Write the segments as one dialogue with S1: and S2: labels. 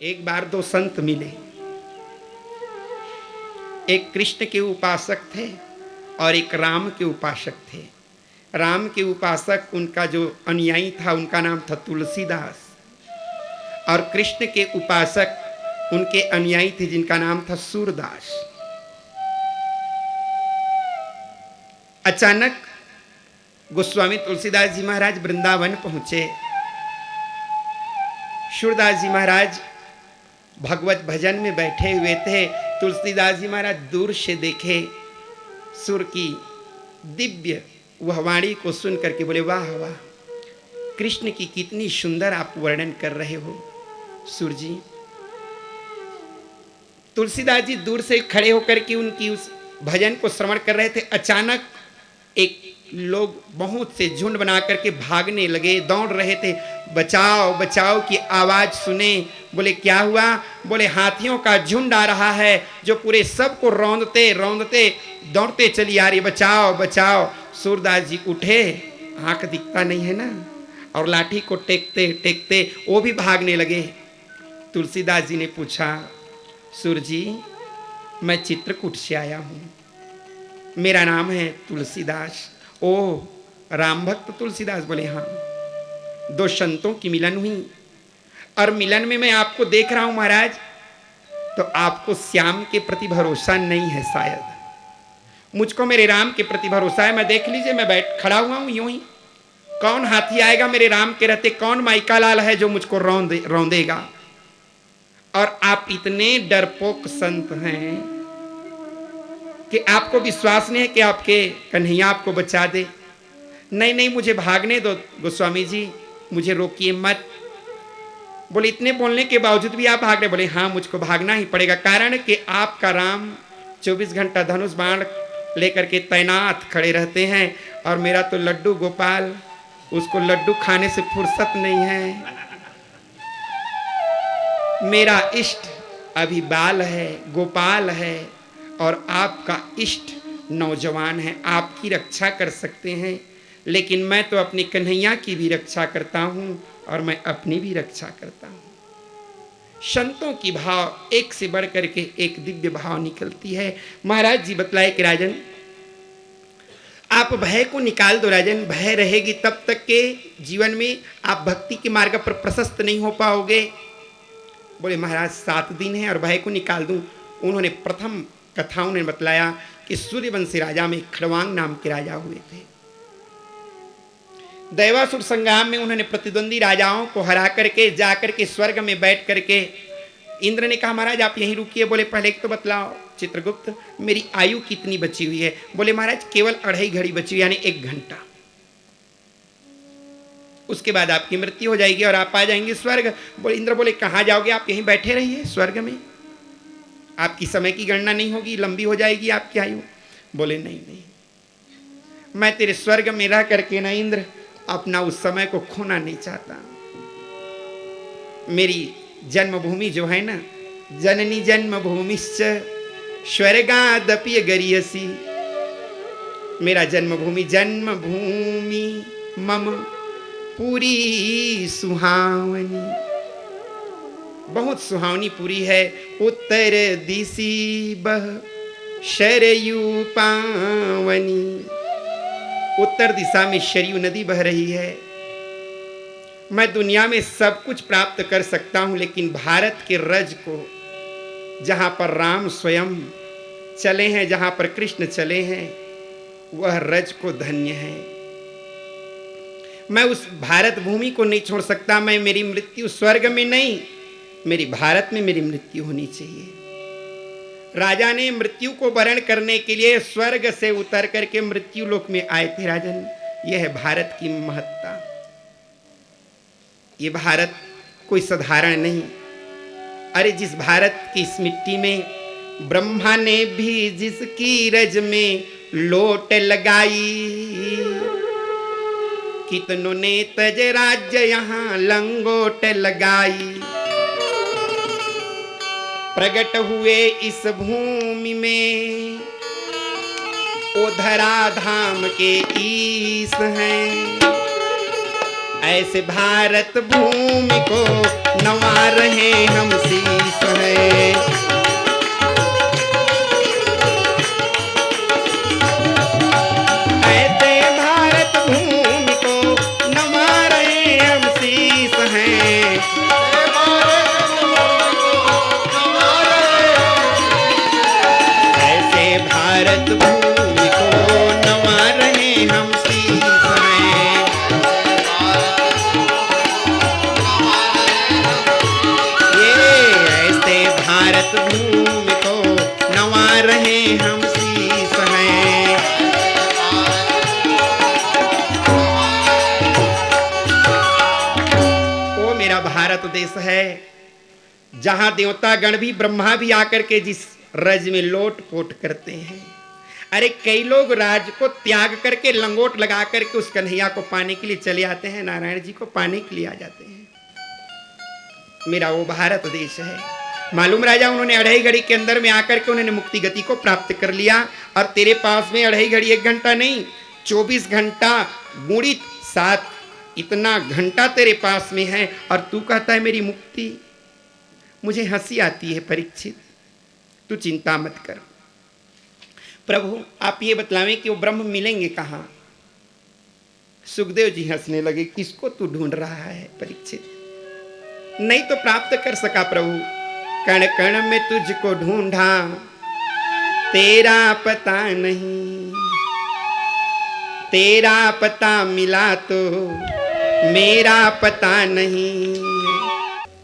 S1: एक बार दो संत मिले। एक कृष्ण के उपासक थे और एक राम के उपासक थे। राम के उपासक उनका जो अनुयायी था उनका नाम था तुलसीदास, और कृष्ण के उपासक उनके अनुयायी थे जिनका नाम था सूरदास। अचानक गोस्वामी तुलसीदास जी महाराज वृंदावन पहुंचे। सूरदास जी महाराज भगवत भजन में बैठे हुए थे। तुलसीदास जी महाराज दूर से देखे सुर की दिव्य वह वाणी को सुन करके बोले, वाह वाह, कृष्ण की कितनी सुंदर आप वर्णन कर रहे हो सुर जी। तुलसीदास जी दूर से खड़े होकर के उनकी उस भजन को श्रवण कर रहे थे। अचानक एक लोग बहुत से झुंड बना करके भागने लगे, दौड़ रहे थे। बचाओ बचाओ की आवाज सुने। बोले क्या हुआ? बोले हाथियों का झुंड आ रहा है जो पूरे सबको रौंदते रौंदते दौड़ते चली आ रही, बचाओ बचाओ। सूरदास जी उठे, आंख दिखता नहीं है ना, और लाठी को टेकते टेकते वो भी भागने लगे। तुलसीदास जी ने पूछा, सूर जी मैं चित्रकूट से आया हूं, मेरा नाम है तुलसीदास। ओ राम भक्त तुलसीदास? बोले हाँ। दो संतों की मिलन हुई और मिलन में मैं आपको देख रहा हूं महाराज, तो आपको श्याम के प्रति भरोसा नहीं है शायद। मुझको मेरे राम के प्रति भरोसा है। मैं देख लीजिए, मैं बैठ खड़ा हुआ हूं यूं ही। कौन हाथी आएगा मेरे राम के रहते? कौन माइका लाल है जो मुझको रौंदेगा? और आप इतने डरपोक संत हैं कि आपको विश्वास नहीं है कि आपके कन्हैया आपको बचा दे। नहीं नहीं, मुझे भागने दो गोस्वामी जी, मुझे रोकिए मत। बोले इतने बोलने के बावजूद भी आप भाग रहे? बोले हाँ, मुझको भागना ही पड़ेगा, कारण कि आपका राम 24 घंटा धनुष बाण लेकर के तैनात खड़े रहते हैं, और मेरा तो लड्डू गोपाल, उसको लड्डू खाने से फुर्सत नहीं है। मेरा इष्ट अभी बाल है, गोपाल है, और आपका इष्ट नौजवान है, आपकी रक्षा कर सकते हैं, लेकिन मैं तो अपनी कन्हैया की भी रक्षा करता हूं और मैं अपनी भी रक्षा करता हूं। संतों की भाव एक से बढ़ करके एक दिव्य भाव निकलती है। महाराज जी बतलाए कि राजन आप भय को निकाल दो। राजन भय रहेगी तब तक के जीवन में आप भक्ति के मार्ग पर प्रशस्त नहीं हो पाओगे। बोले महाराज 7 दिन है और भय को निकाल दूं। उन्होंने प्रथम कथाओं ने बतलाया कि सूर्यवंशी राजा में खड़वांग नाम के राजा हुए थे। दैवासुर संग्राम में उन्होंने प्रतिद्वंदी राजाओं को हरा करके जाकर के स्वर्ग में बैठ करके इंद्र ने कहा महाराज आप यहीं रुकिए। बोले पहले एक तो बतलाओ चित्रगुप्त, मेरी आयु कितनी बची हुई है? बोले महाराज केवल 2.5 घड़ी बची हुई, यानी 1 घंटा। उसके बाद आपकी मृत्यु हो जाएगी और आप आ जाएंगे स्वर्ग। बोले इंद्र बोले कहाँ जाओगे? आप यहीं बैठे रहिए स्वर्ग में, आपकी समय की गणना नहीं होगी, लंबी हो जाएगी आपकी आयु। बोले नहीं नहीं, मैं तेरे स्वर्ग में रह करके ना इंद्र अपना उस समय को खोना नहीं चाहता। मेरी जन्मभूमि जो है ना, जननी जन्मभूमिश्च स्वर्गादपि गरीयसी, मेरा जन्मभूमि मम पूरी सुहावनी, बहुत सुहावनी पूरी है। उत्तर दिशि बह शरयू पावनी, उत्तर दिशा में शरयू नदी बह रही है। मैं दुनिया में सब कुछ प्राप्त कर सकता हूं, लेकिन भारत के रज को, जहां पर राम स्वयं चले हैं, जहां पर कृष्ण चले हैं, वह रज को धन्य है। मैं उस भारत भूमि को नहीं छोड़ सकता। मैं मेरी मृत्यु स्वर्ग में नहीं, मेरी भारत में मेरी मृत्यु होनी चाहिए। राजा ने मृत्यु को वरण करने के लिए स्वर्ग से उतर करके मृत्यु लोक में आए थे। राजन, यह है भारत की महत्ता। ये भारत कोई साधारण नहीं। अरे जिस भारत की इस मिट्टी में ब्रह्मा ने भी जिसकी रज में लोट लगाई, कितनों ने तज राज्य यहाँ लंगोट लगाई। प्रकट हुए इस भूमि में ओ धरा धाम के ईश हैं, ऐसे भारत भूमि को नवा रहे हम शीस है। ऐसे भारत भूमि को नवा रहे हम शीस हैं। ऐसे भारत भूमि को नवा रहे हम शीस हैं। भारत भूमि को नवा रहे हम शीस हैं। वो मेरा भारत देश है जहां देवता गण भी ब्रह्मा भी आकर के जिस रज में लोट पोट करते हैं। अरे कई लोग राज को त्याग करके लंगोट लगा करके उस कन्हैया को पाने के लिए चले आते हैं, नारायण जी को पाने के लिए आ जाते हैं। मेरा वो भारत देश है। मालूम राजा, उन्होंने अढ़ाई घड़ी के अंदर में आकर के उन्होंने मुक्ति गति को प्राप्त कर लिया। और तेरे पास में अढ़ाई घड़ी 1 घंटा नहीं, 24 घंटा गुणित 7 इतना घंटा तेरे पास में है और तू कहता है मेरी मुक्ति। मुझे हंसी आती है परीक्षित, तू चिंता मत कर। प्रभु आप ये बतलावें कि वो ब्रह्म मिलेंगे कहाँ। सुखदेव जी हंसने लगे, किसको तू ढूंढ रहा है परीक्षित? नहीं तो प्राप्त कर सका प्रभु। कण कण में तुझको ढूंढा, तेरा पता नहीं, तेरा पता मिला तो मेरा पता नहीं।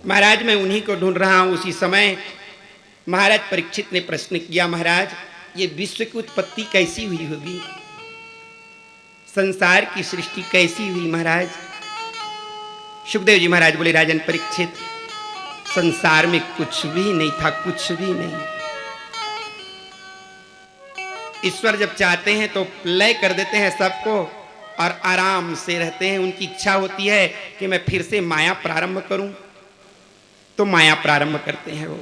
S1: महाराज मैं उन्हीं को ढूंढ रहा हूं। उसी समय महाराज परीक्षित ने प्रश्न किया, महाराज ये विश्व की उत्पत्ति कैसी हुई होगी, संसार की सृष्टि कैसी हुई महाराज? सुखदेव जी महाराज बोले, राजन परीक्षित संसार में कुछ भी नहीं था, कुछ भी नहीं। ईश्वर जब चाहते हैं तो लय कर देते हैं सबको और आराम से रहते हैं। उनकी इच्छा होती है कि मैं फिर से माया प्रारंभ करूं तो माया प्रारंभ करते हैं वो।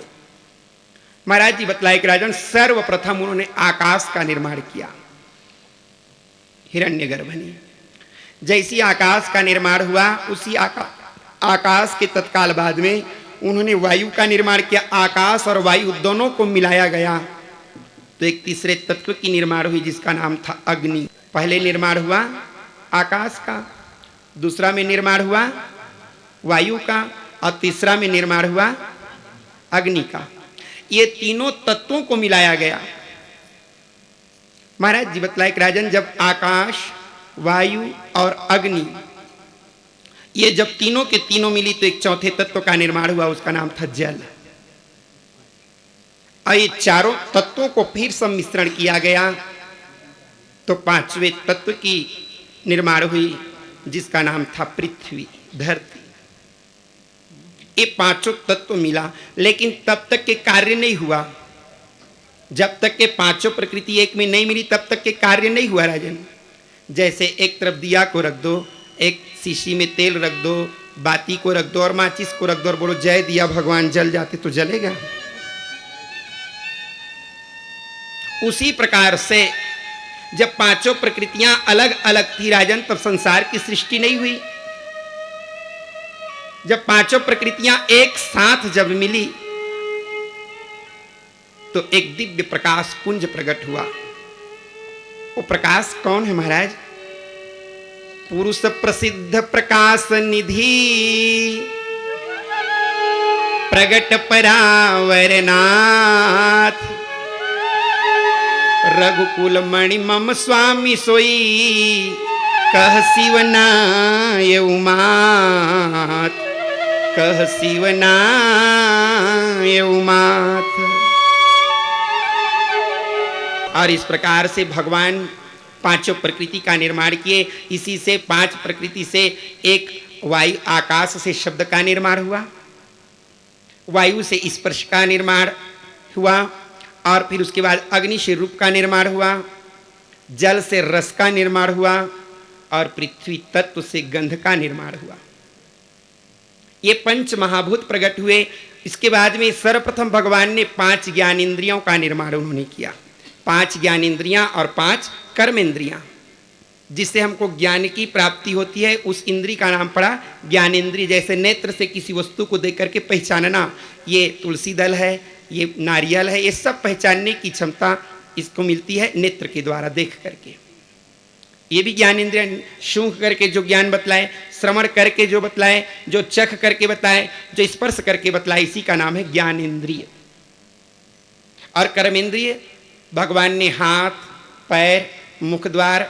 S1: महाराज जी बतलाए कि राजन सर्वप्रथम उन्होंने आकाश का निर्माण किया, हिरण्यगर्भ ने। जैसी आकाश का निर्माण हुआ उसी आकाश के तत्काल बाद में उन्होंने वायु का निर्माण किया। आकाश और वायु दोनों को मिलाया गया तो एक तीसरे तत्व की निर्माण हुई जिसका नाम था अग्नि। पहले निर्माण हुआ आकाश का, दूसरा में निर्माण हुआ वायु का और तीसरा में निर्माण हुआ अग्नि का। ये तीनों तत्वों को मिलाया गया। महाराज जी बतलाए कि राजन जब आकाश, वायु और अग्नि ये जब तीनों के तीनों मिली तो एक चौथे तत्व का निर्माण हुआ, उसका नाम था जल। और ये चारों तत्वों को फिर सम्मिश्रण किया गया तो पांचवें तत्व की निर्माण हुई जिसका नाम था पृथ्वी, धरती। ये पांचों तत्व मिला, लेकिन तब तक के कार्य नहीं हुआ। जब तक के पांचों प्रकृति एक में नहीं मिली तब तक के कार्य नहीं हुआ राजन। जैसे एक तरफ दिया को रख दो, एक शीशी में तेल रख दो, बाती को रख दो और माचिस को रख दो और बोलो जय दिया भगवान, जल जाते तो जलेगा। उसी प्रकार से जब पांचों प्रकृतियां अलग अलग थी राजन तब संसार की सृष्टि नहीं हुई। जब पांचों प्रकृतियां एक साथ जब मिली तो एक दिव्य प्रकाश पुंज प्रकट हुआ। वो प्रकाश कौन है महाराज? पुरुष प्रसिद्ध प्रकाश निधि प्रगट परावरनाथ रघुकुल मणि मम स्वामी सोई कह शिवनाय उमात, कह शिवनाय उमात। और इस प्रकार से भगवान पांचों प्रकृति का निर्माण किए। इसी से 5 प्रकृति से एक वायु, आकाश से शब्द का निर्माण हुआ, वायु से स्पर्श का निर्माण हुआ और फिर उसके बाद अग्नि से रूप का निर्माण हुआ, जल से रस का निर्माण हुआ और पृथ्वी तत्व से गंध का निर्माण हुआ। ये 5 महाभूत प्रकट हुए। इसके बाद में सर्वप्रथम भगवान ने 5 ज्ञानेंद्रियों का निर्माण उन्होंने किया। 5 ज्ञानेंद्रियां और 5 कर्मेंद्रियां जिससे हमको ज्ञान की प्राप्ति होती है, उस इंद्री का नाम पड़ा ज्ञानेंद्रिय। जैसे नेत्र से किसी वस्तु को देख करके पहचानना, ये तुलसी दल है, ये नारियल है, ये सब पहचानने की क्षमता इसको मिलती है नेत्र के द्वारा देख करके। ये भी ज्ञानेंद्रिय। सूंघ करके जो ज्ञान बतलाए, श्रवण करके जो बतलाए, जो चख करके बताए, जो स्पर्श करके बतलाए, इसी का नाम है ज्ञानेंद्रिय। और कर्मेंद्रिय, भगवान ने हाथ, पैर, मुख द्वार,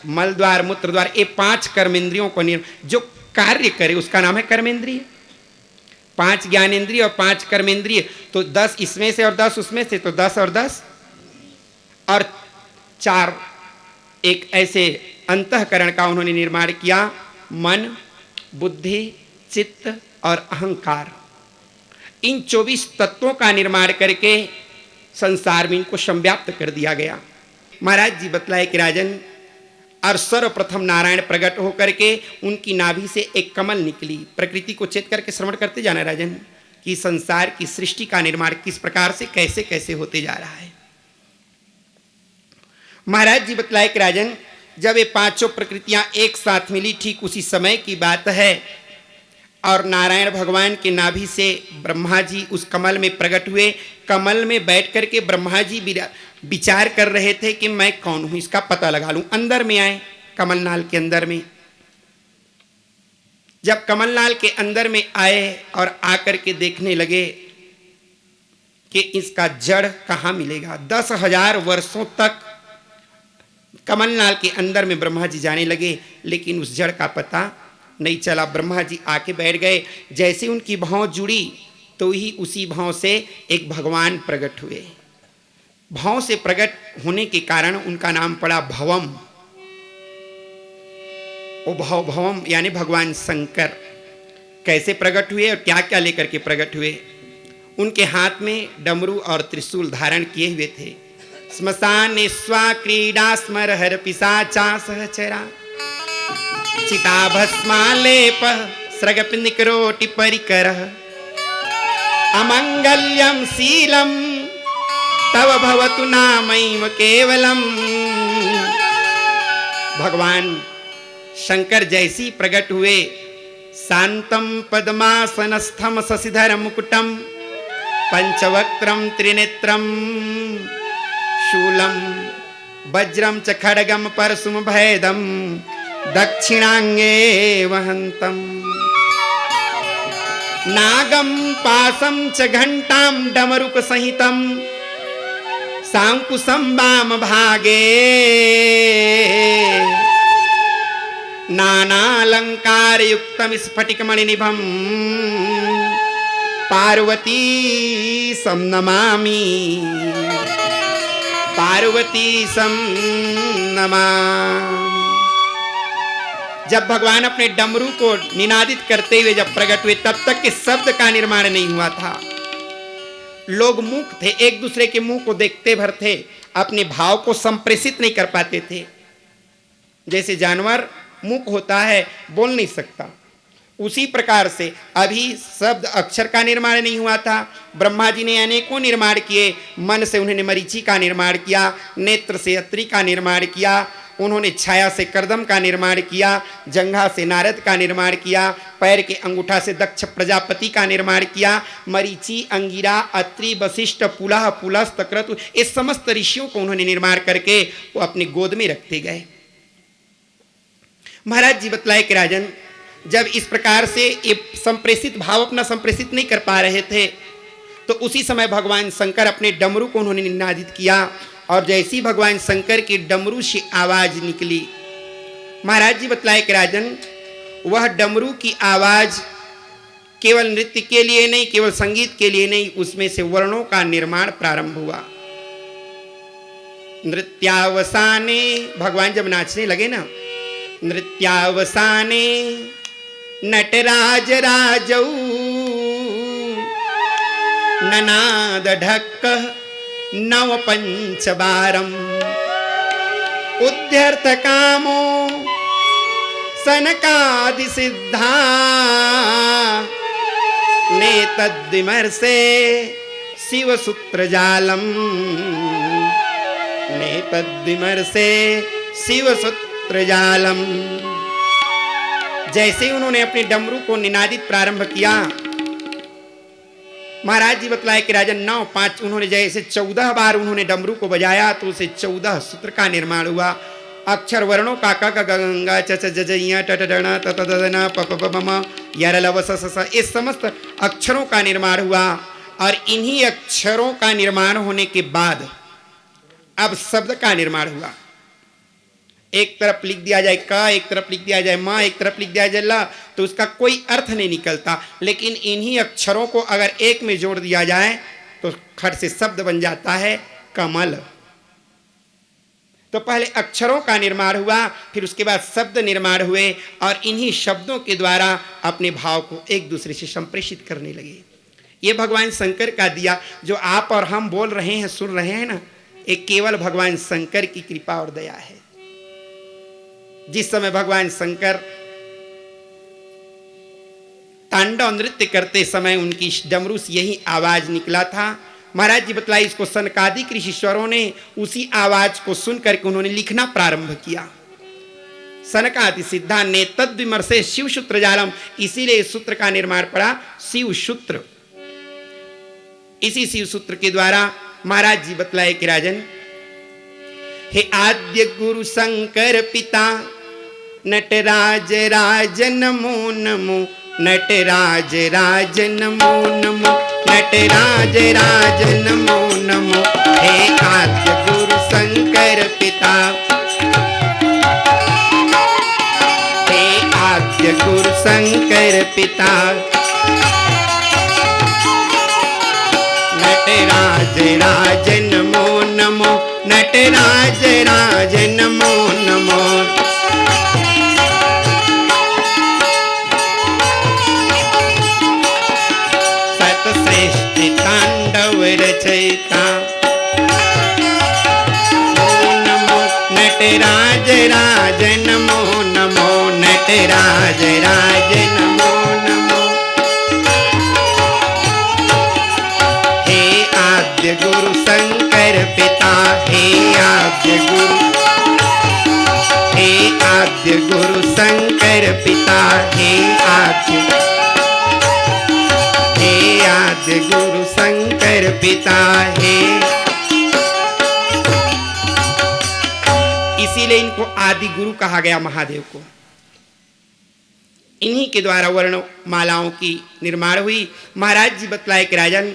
S1: मल द्वार, मूत्र द्वार, ये 5 कर्मेंद्रियों को जो कार्य करे उसका नाम है कर्मेंद्रिय। 5 ज्ञानेंद्रिय और 5 कर्मेंद्रिय, तो 10 इसमें से और 10 उसमें से, तो 10 और 10 और 4 एक ऐसे अंतःकरण का उन्होंने निर्माण किया, मन, बुद्धि, चित्त और अहंकार। इन 24 तत्वों का निर्माण करके संसार में इनको संव्याप्त कर दिया गया। महाराज जी बतलाए कि राजन, और सर्वप्रथम नारायण प्रकट होकर के उनकी नाभि से एक कमल निकली। प्रकृति को चेत करके श्रवण करते जाना राजन, कि संसार की सृष्टि का निर्माण किस प्रकार से कैसे कैसे होते जा रहा है। महाराज जी बतलाए कि राजन, जब ये 5 प्रकृतियां एक साथ मिली, ठीक उसी समय की बात है, और नारायण भगवान के नाभि से ब्रह्मा जी उस कमल में प्रकट हुए। कमल में बैठ करके ब्रह्मा जी विचार कर रहे थे कि मैं कौन हूं, इसका पता लगा लूं। अंदर में आए, कमलनाल के अंदर में। जब कमलनाल के अंदर में आए और आकर के देखने लगे कि इसका जड़ कहां मिलेगा। 10,000 वर्षों तक कमलनाल के अंदर में ब्रह्मा जी जाने लगे, लेकिन उस जड़ का पता नहीं चला। ब्रह्मा जी आके बैठ गए। जैसे उनकी भौं जुड़ी तो ही उसी भौं से एक भगवान प्रकट हुए। भौं से प्रकट होने के कारण उनका नाम पड़ा भवम। वो भवम यानी भगवान शंकर। कैसे प्रकट हुए और क्या क्या लेकर के प्रकट हुए। उनके हाथ में डमरू और त्रिशूल धारण किए हुए थे। स्मशाने स्वा क्रीडा स्मर हर पिशाचा सहचरा, चिता भस्मालेप स्रगपिनिकरोटि परिकरः, अमंगल्यम शीलम तव भवतु नामैव केवलम। भगवान शंकर जैसी प्रकट हुए, शांतम पद्मासनस्थम शशिधर मुकुटम, पंचवक्त्रम त्रिनेत्रम, शूलम वज्रम च खड्गम परशुम भैदम, दक्षिणांगे वहंतम, नागम पासम च घंटाम डमरुक सहितम, सांकुशम वाम भागे, नानालंकार युक्तम स्फटिकमणिनिभम, पार्वती सम नमामि, पार्वती सम नमामि। जब भगवान अपने डमरू को निनादित करते हुए जब प्रकट हुए, तब तक के शब्द का निर्माण नहीं हुआ था। लोग मूक थे, एक दूसरे के मुंह को देखते भर थे, अपने भाव को संप्रेषित नहीं कर पाते थे। जैसे जानवर मूक होता है, बोल नहीं सकता, उसी प्रकार से अभी शब्द अक्षर का निर्माण नहीं हुआ था। ब्रह्मा जी ने अनेकों निर्माण किए। मन से उन्होंने मरीचि का निर्माण किया, नेत्र से अत्रि का निर्माण किया, उन्होंने छाया से कर्दम का निर्माण किया, जंघा से नारद का निर्माण किया, पैर के अंगूठा से दक्ष प्रजापति का निर्माण किया, मरीचि, अंगिरा, अत्रि, वशिष्ठ, पुलह, पुलस्त, क्रतु, इस समस्त ऋषियों को उन्होंने निर्माण करके वो अपनी गोद में रखते गए। महाराज जी बतलाए कि राजन, जब इस प्रकार से ये संप्रेषित भाव अपना संप्रेषित नहीं कर पा रहे थे, तो उसी समय भगवान शंकर अपने डमरू को उन्होंने निनादित किया, और जैसी भगवान शंकर की डमरू से आवाज निकली, महाराज जी बतलाए कि राजन, वह डमरू की आवाज केवल नृत्य के लिए नहीं, केवल संगीत के लिए नहीं, उसमें से वर्णों का निर्माण प्रारंभ हुआ। नृत्यावसाने, भगवान जब नाचने लगे ना, नृत्यावसाने नटराज राजौ ननाद ढक्क नव पंचबारम, उद्यर्थ कामो सनकादि सिद्धा, ने तद्विमर्शे शिव सूत्र जालम, ने तद्विमर्शे शिव सूत्र सूत्र जालम। जैसे ही उन्होंने अपने डमरू को निनादित प्रारंभ किया, महाराज जी बतलाए कि राजन 9 5 उन्होंने जैसे 14 बार उन्होंने डमरू को बजाया तो उसे 14 सूत्र का निर्माण हुआ। अक्षर वर्णों का क ग गंगा च च ज ज य ट ट ड ण त त द न प प प म य ल व स स स, इस समस्त अक्षरों का निर्माण हुआ। और इन्हीं अक्षरों का निर्माण होने के बाद अब शब्द का निर्माण हुआ। एक तरफ लिख दिया जाए क, एक तरफ लिख दिया जाए म, एक तरफ लिख दिया जाए ल, तो उसका कोई अर्थ नहीं निकलता। लेकिन इन्हीं अक्षरों को अगर एक में जोड़ दिया जाए तो खट से शब्द बन जाता है कमल। तो पहले अक्षरों का निर्माण हुआ, फिर उसके बाद शब्द निर्माण हुए और इन्हीं शब्दों के द्वारा अपने भाव को एक दूसरे से संप्रेषित करने लगे। ये भगवान शंकर का दिया, जो आप और हम बोल रहे हैं, सुन रहे हैं ना, एक केवल भगवान शंकर की कृपा और दया है। जिस समय भगवान शंकर तांडव नृत्य करते समय उनकी डमरू से यही आवाज निकला था। महाराज जी बतलाई, इसको सनकादिक ऋषिश्वरों ने उसी आवाज को सुन करके उन्होंने लिखना प्रारंभ किया। सनकादि सिद्धांत ने तद विमर्शे शिव सूत्र जालम, इसीलिए सूत्र का निर्माण पड़ा शिव सूत्र। इसी शिव सूत्र के द्वारा महाराज जी बतलाए कि राजन, हे आद्य गुरु शंकर पिता नटराज राज नमो नमो, नटराज राज नमो नमो, नटराज राज नमो नमो। हे आद्य गुरु शंकर पिता, हे आद्य गुरु शंकर पिता, नटराज राज नमो नमो, नटराज राज नमो नमो। सतश्रेष्ठ तांडव रचयिता नमो, नटराज राज नमो नमो, नटराज राज नमो नमो। हे आद्य गुरु शंकर पिता, हे आद्य गुरु, हे आद्य गुरु शंकर पिता, हे आद्य, हे आद्य गुरु शंकर पिता, हे। इसीलिए इनको आदि गुरु कहा गया महादेव को। इन्हीं के द्वारा वर्ण मालाओं की निर्माण हुई। महाराज जी बतलाए कि राजन,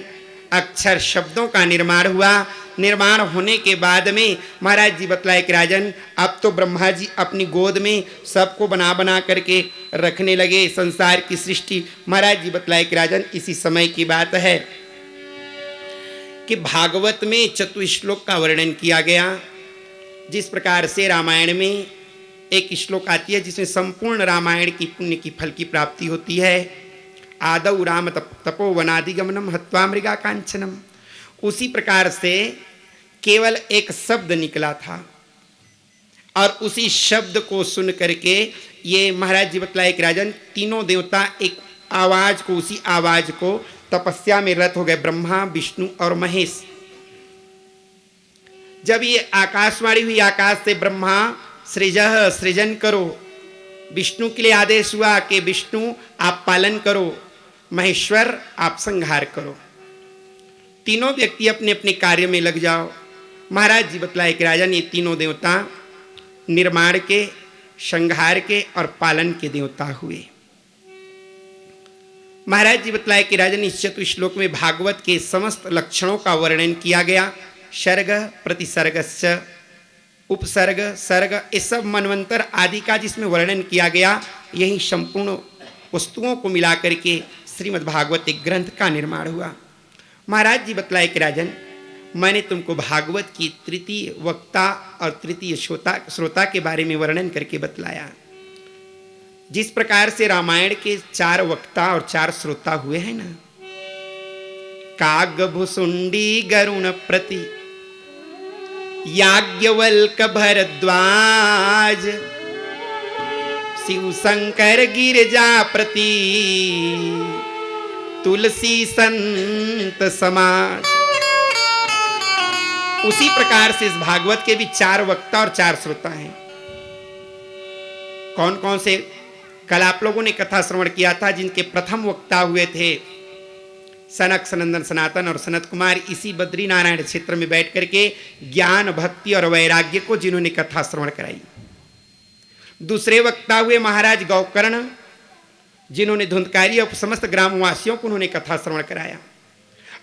S1: अक्षर शब्दों का निर्माण हुआ। निर्माण होने के बाद में महाराज जी बतलाए कि राजन, अब तो ब्रह्मा जी अपनी गोद में सबको बना बना करके रखने लगे, संसार की सृष्टि। महाराज जी बतलाए कि राजन, इसी समय की बात है कि भागवत में चतुश्लोक का वर्णन किया गया। जिस प्रकार से रामायण में एक श्लोक आती है जिसमें संपूर्ण रामायण की पुण्य की फल की प्राप्ति होती है। आदौ राम तपो वनादिगमनम हत्वा मृगा कांचनम। उसी प्रकार से केवल एक शब्द निकला था और उसी शब्द को सुन करके ये महाराज जी बतलाए कि राजन, तीनों देवता एक आवाज को, उसी आवाज को तपस्या में रत हो गए, ब्रह्मा विष्णु और महेश। जब ये आकाशवाणी हुई आकाश से, ब्रह्मा सृजह सृजन करो, विष्णु के लिए आदेश हुआ कि विष्णु आप पालन करो, महेश्वर आप संहार करो। तीनों व्यक्ति अपने अपने कार्य में लग जाओ। महाराज जी बतलाए कि राजन, ये तीनों देवता निर्माण के, संहार के और पालन के देवता हुए। महाराज जी बतलाए कि राजन, इस चतुश्लोक में भागवत के समस्त लक्षणों का वर्णन किया गया। सर्ग प्रतिसर्गस्य, उपसर्ग, सर्ग, ये सब मनवंतर आदि का जिसमें वर्णन किया गया, यही संपूर्ण वस्तुओं को मिलाकर के श्रीमद् भागवत एक ग्रंथ का निर्माण हुआ। महाराज जी बतलाए कि राजन, मैंने तुमको भागवत की तृतीय वक्ता और तृतीय श्रोता के बारे में वर्णन करके बतलाया। जिस प्रकार से रामायण के 4 वक्ता और 4 श्रोता हुए हैं ना, काग भुसुंडी गरुण प्रति, याज्ञवल्क भरद्वाज, शिव शंकर गिरिजापति, तुलसी संत समाज। उसी प्रकार से इस भागवत के भी 4 वक्ता और 4 श्रोता हैं। कौन कौन से कल आप लोगों ने कथा श्रवण किया था, जिनके प्रथम वक्ता हुए थे सनक, सनंदन, सनातन और सनत कुमार। इसी बद्री नारायण क्षेत्र में बैठ करके ज्ञान, भक्ति और वैराग्य को जिन्होंने कथा श्रवण कराई। दूसरे वक्ता हुए महाराज गौकर्ण, जिन्होंने धुंधकारी और समस्त ग्रामवासियों को उन्होंने कथा श्रवण कराया।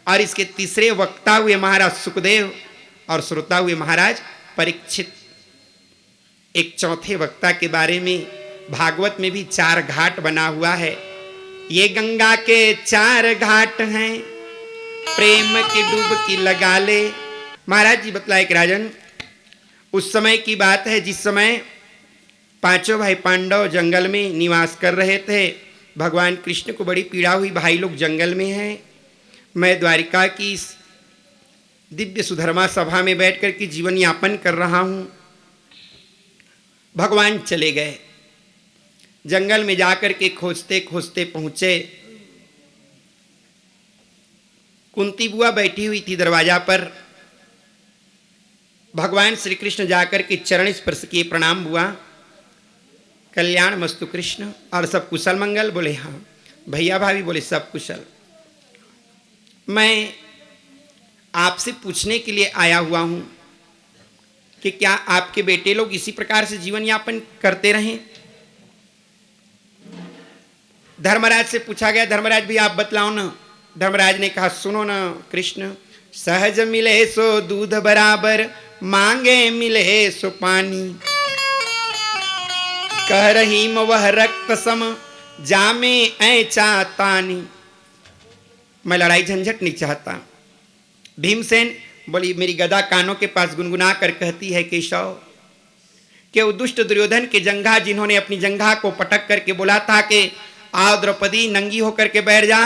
S1: और इसके तीसरे वक्ता हुए महाराज सुखदेव और श्रोता हुए महाराज परीक्षित। एक चौथे वक्ता के बारे में भागवत में भी 4 घाट बना हुआ है। ये गंगा के 4 घाट हैं, प्रेम की डुबकी लगा ले। महाराज जी बतलाए कि राजन, उस समय की बात है जिस समय 5 भाई पांडव जंगल में निवास कर रहे थे। भगवान कृष्ण को बड़ी पीड़ा हुई, भाई लोग जंगल में हैं, मैं द्वारिका की दिव्य सुधर्मा सभा में बैठ कर के जीवन यापन कर रहा हूं। भगवान चले गए, जंगल में जाकर के खोजते खोजते पहुंचे। कुंती बुआ बैठी हुई थी दरवाजा पर। भगवान श्री कृष्ण जाकर के चरण स्पर्श किए, प्रणाम बुआ, कल्याण मस्तु कृष्ण, और सब कुशल मंगल? बोले हाँ। भैया भाभी? बोले सब कुशल। मैं आपसे पूछने के लिए आया हुआ हूं कि क्या आपके बेटे लोग इसी प्रकार से जीवन यापन करते रहें? धर्मराज से पूछा गया, धर्मराज भी आप बतलाओ ना। धर्मराज ने कहा, सुनो ना कृष्ण, सहज मिले सो दूध बराबर, मांगे मिले सो पानी, कह रही वह रक्त सम, जामे ऐचा तानी। मैं लड़ाई झंझट नहीं चाहता। भीमसेन बोली, मेरी गदा कानों के पास गुनगुना कर कहती है, केशव, कि वो दुष्ट दुर्योधन के जंघा, जिन्होंने अपनी जंघा को पटक करके बोला था कि आओ द्रौपदी नंगी होकर के बैठ जा,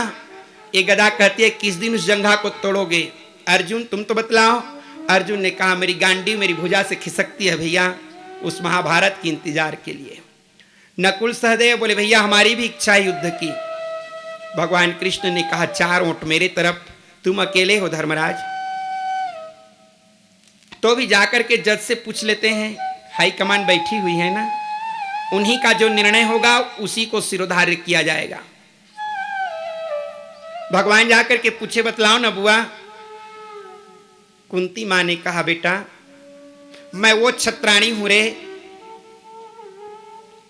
S1: ये गदा कहती है किस दिन उस जंघा को तोड़ोगे? अर्जुन तुम तो बतलाओ। अर्जुन ने कहा, मेरी गांडी मेरी भुजा से खिसकती है भैया, उस महाभारत की इंतजार के लिए। नकुल सहदेव बोले, भैया हमारी भी इच्छा है युद्ध की। भगवान कृष्ण ने कहा, 4 ओंठ मेरे तरफ, तुम अकेले हो धर्मराज। तो भी जाकर के जज से पूछ लेते हैं, हाई कमान बैठी हुई है ना, उन्हीं का जो निर्णय होगा उसी को सिरोधार्य किया जाएगा। भगवान जाकर के पूछे, बतलाओ ना बुआ। कुंती मां ने कहा, बेटा मैं वो छत्राणी हूं रे,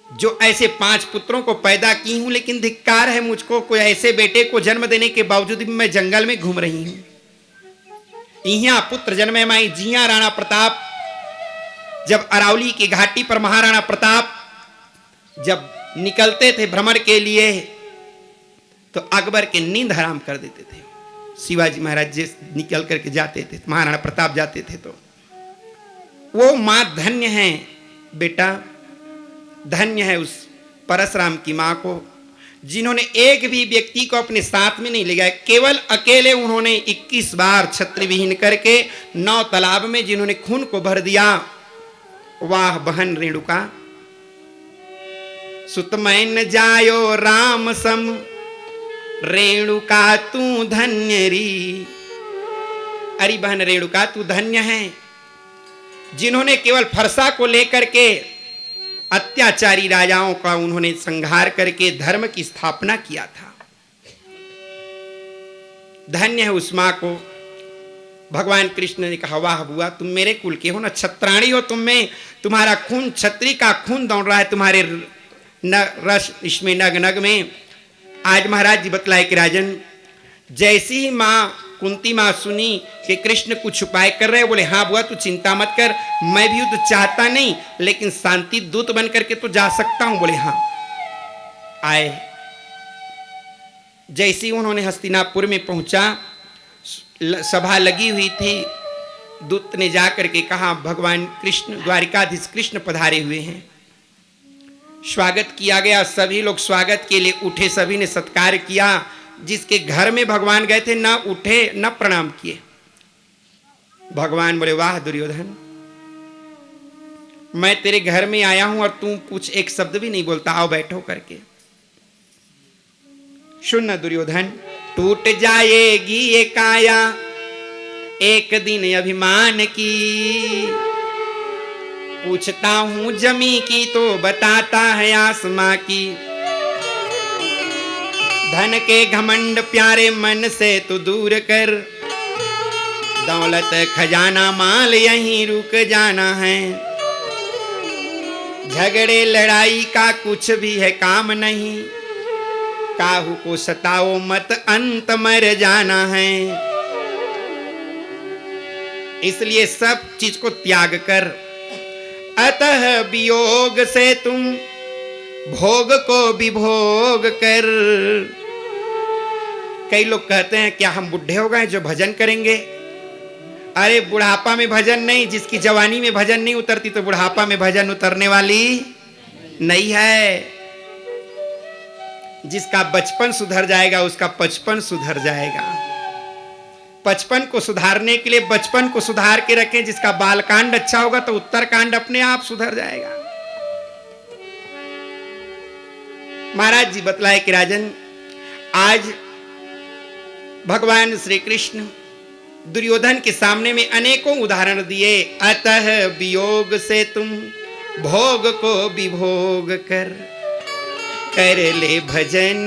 S1: जो ऐसे 5 पुत्रों को पैदा की हूं, लेकिन धिक्कार है मुझको, कोई ऐसे बेटे को जन्म देने के बावजूद भी मैं जंगल में घूम रही हूं। इहाँ पुत्र जन्मे माई जिया राणा प्रताप। जब अरावली की घाटी पर महाराणा प्रताप जब निकलते थे भ्रमण के लिए, तो अकबर के नींद हराम कर देते थे। शिवाजी महाराज जी निकल करके जाते थे, महाराणा प्रताप जाते थे, तो वो मां धन्य है बेटा, धन्य है उस परशुराम की मां को, जिन्होंने एक भी व्यक्ति को अपने साथ में नहीं ले गया। केवल अकेले उन्होंने 21 बार छत्र विहीन करके 9 तालाब में जिन्होंने खून को भर दिया। वाह बहन रेणुका, सुत मैं न जायो राम सम, रेणुका तू धन्य री। अरे बहन रेणुका तू धन्य है, जिन्होंने केवल फरसा को लेकर के अत्याचारी राजाओं का उन्होंने संहार करके धर्म की स्थापना किया था। धन्य है उस मां को। भगवान कृष्ण ने कहा, वाह बुआ तुम मेरे कुल के हो ना, छत्राणी हो तुम में, तुम्हारा खून छत्री का खून दौड़ रहा है तुम्हारे रस इसमें नग नग में। आज महाराज जी बतलाए कि राजन, जैसी ही मां कुंती मां सुनी कि कृष्ण कुछ उपाय कर रहे, बोले हाँ बुआ तू चिंता मत कर, मैं भी युद्ध चाहता नहीं, लेकिन शांति दूत बन करके तो जा सकता हूं। बोले हाँ। आए, जैसे ही उन्होंने हस्तिनापुर में पहुंचा, सभा लगी हुई थी, दूत ने जाकर के कहा, भगवान कृष्ण द्वारिकाधीश कृष्ण पधारे हुए हैं। स्वागत किया गया, सभी लोग स्वागत के लिए उठे, सभी ने सत्कार किया। जिसके घर में भगवान गए थे ना उठे न प्रणाम किए। भगवान बोले, वाह दुर्योधन, मैं तेरे घर में आया हूं और तू कुछ एक शब्द भी नहीं बोलता, आओ बैठो करके। सुन दुर्योधन, टूट जाएगी ये काया एक दिन अभिमान की, पूछता हूँ जमी की तो बताता है आसमां की। धन के घमंड प्यारे मन से तू दूर कर, दौलत खजाना माल यहीं रुक जाना है। झगड़े लड़ाई का कुछ भी है काम नहीं, काहू को सताओ मत अंत मर जाना है। इसलिए सब चीज को त्याग कर, अतः वियोग से तुम भोग को विभोग कर। कई लोग कहते हैं क्या हम बुढ़े हो गए जो भजन करेंगे? अरे बुढ़ापा में भजन नहीं, जिसकी जवानी में भजन नहीं उतरती तो बुढ़ापा में भजन उतरने वाली नहीं है। जिसका बचपन सुधर जाएगा उसका पचपन सुधर जाएगा। बचपन को सुधारने के लिए बचपन को सुधार के रखें। जिसका बालकांड अच्छा होगा तो उत्तरकांड अपने आप सुधर जाएगा। महाराज जी बतलाए कि राजन, आज भगवान श्री कृष्ण दुर्योधन के सामने में अनेकों उदाहरण दिए। अतः वियोग से तुम भोग को विभोग कर, कर ले भजन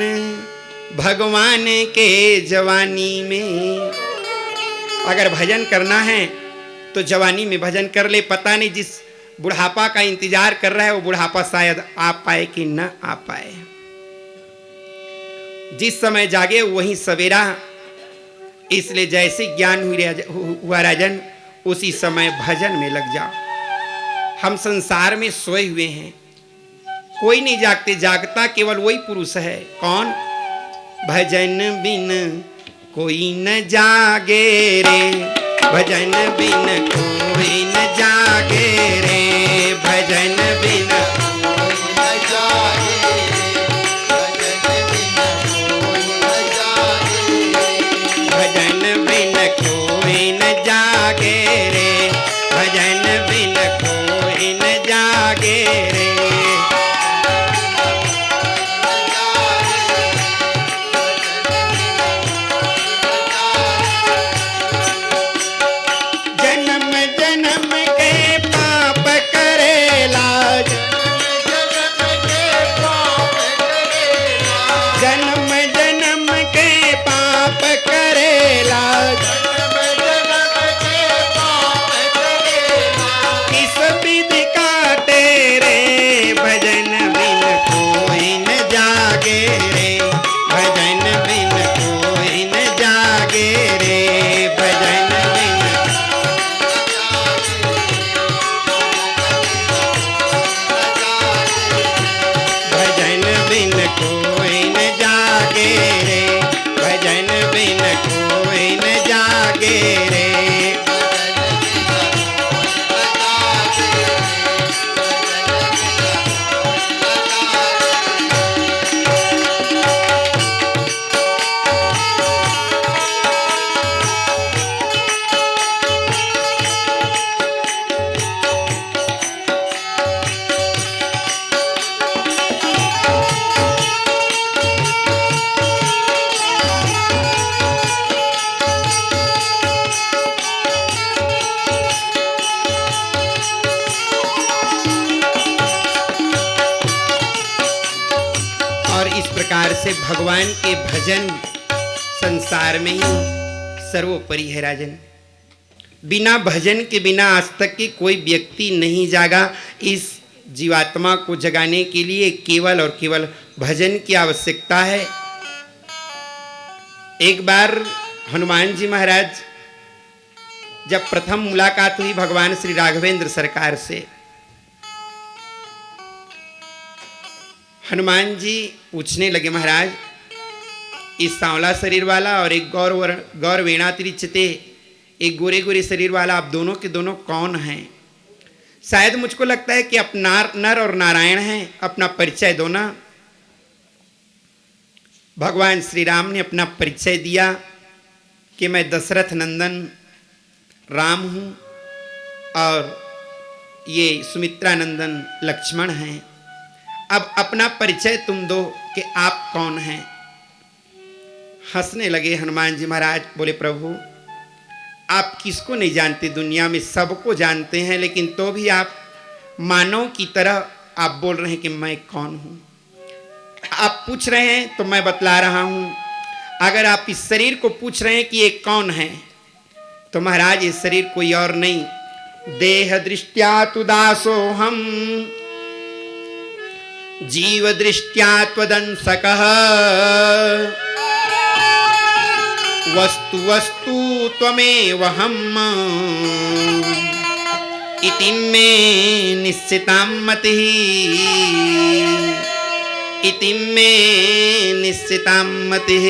S1: भगवान के जवानी में। अगर भजन करना है तो जवानी में भजन कर ले। पता नहीं जिस बुढ़ापा का इंतजार कर रहा है वो बुढ़ापा शायद आ पाए कि न आ पाए। जिस समय जागे वही सवेरा। इसलिए जैसे ज्ञान हुआ राजन, उसी समय भजन में लग जाओ। हम संसार में सोए हुए हैं, कोई नहीं जागते, जागता केवल वही पुरुष है। कौन? भजन बिन कोई न जागे रे, भजन बिन कोई न जागे रे, भजन बिन कोई न जागे रे, भजन बिन कोई न जागे रे, भजन बिन कोई न जागे रे। भगवान के भजन संसार में ही सर्वोपरि है राजन। बिना भजन के बिना आज तक के कोई व्यक्ति नहीं जागा। इस जीवात्मा को जगाने के लिए केवल और केवल भजन की आवश्यकता है। एक बार हनुमान जी महाराज जब प्रथम मुलाकात हुई भगवान श्री राघवेंद्र सरकार से, हनुमान जी पूछने लगे, महाराज इस सांवला शरीर वाला और एक गौर वेणातिरिच्यते एक गोरे गोरे शरीर वाला, आप दोनों के दोनों कौन हैं? शायद मुझको लगता है कि आप नर और नारायण हैं, अपना परिचय दो ना। भगवान श्री राम ने अपना परिचय दिया कि मैं दशरथ नंदन राम हूँ और ये सुमित्रा नंदन लक्ष्मण हैं। अब अपना परिचय तुम दो कि आप कौन हैं। हंसने लगे हनुमान जी महाराज, बोले प्रभु आप किसको नहीं जानते, दुनिया में सबको जानते हैं, लेकिन तो भी आप मानव की तरह आप बोल रहे हैं कि मैं कौन हूं। आप पूछ रहे हैं तो मैं बतला रहा हूं। अगर आप इस शरीर को पूछ रहे हैं कि ये कौन है, तो महाराज ये शरीर कोई और नहीं, देह दृष्ट्या तु दासो हम जीव दृष्ट्या त्वदंसकः वस्तु वस्तु त्वमेव हम इति मे निश्चितां मतिः इति मे निश्चितां मतिः।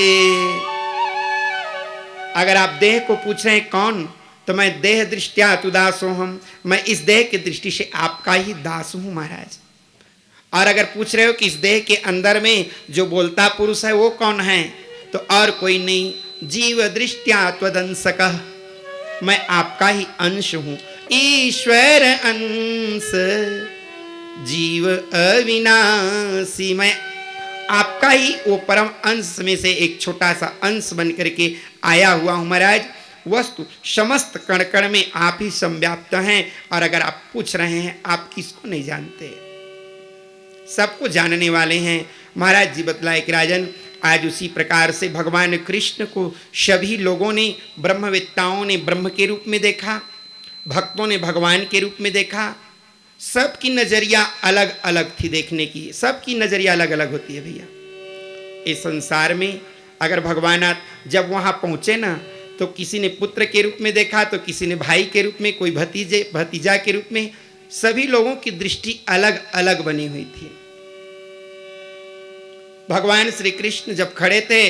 S1: अगर आप देह को पूछ रहे हैं कौन, तो मैं देह दृष्टिया तु दासो हम, मैं इस देह की दृष्टि से आपका ही दास हूं महाराज। और अगर पूछ रहे हो कि इस देह के अंदर में जो बोलता पुरुष है वो कौन है, तो और कोई नहीं, जीव दृष्टिया त्वदंसकः, मैं आपका ही अंश हूं। ईश्वर अंश जीव अविनाशी, मैं आपका ही वो परम अंश में से एक छोटा सा अंश बन करके आया हुआ हूं महाराज। वस्तु समस्त कण कण में आप ही संव्याप्त हैं। और अगर आप पूछ रहे हैं आप किसको नहीं जानते, सबको जानने वाले हैं महाराज जी। बतलाए कि राजन, आज उसी प्रकार से भगवान कृष्ण को सभी लोगों ने, ब्रह्मवेत्ताओं ने ब्रह्म के रूप में देखा, भक्तों ने भगवान के रूप में देखा। सबकी नजरिया अलग अलग थी देखने की, सबकी नजरिया अलग अलग होती है भैया इस संसार में। अगर भगवान जब वहां पहुंचे ना, तो किसी ने पुत्र के रूप में देखा, तो किसी ने भाई के रूप में, कोई भतीजा के रूप में। सभी लोगों की दृष्टि अलग अलग बनी हुई थी। भगवान श्री कृष्ण जब खड़े थे,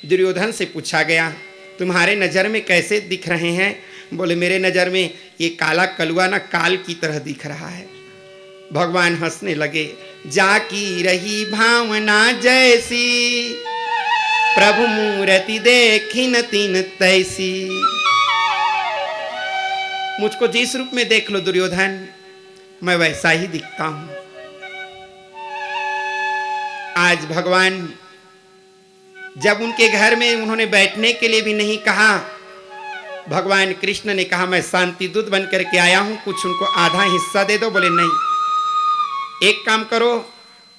S1: दुर्योधन से पूछा गया तुम्हारे नजर में कैसे दिख रहे हैं? बोले मेरे नजर में ये काला कलुआ ना काल की तरह दिख रहा है। भगवान हंसने लगे, जाकी रही भावना जैसी प्रभु मूर्ति देखी न तीन तैसी। मुझको जिस रूप में देख लो दुर्योधन, मैं वैसा ही दिखता हूं। आज भगवान जब उनके घर में उन्होंने बैठने के लिए भी नहीं कहा, भगवान कृष्ण ने कहा मैं शांति दूत बन करके आया हूं, कुछ उनको आधा हिस्सा दे दो। बोले नहीं, एक काम करो,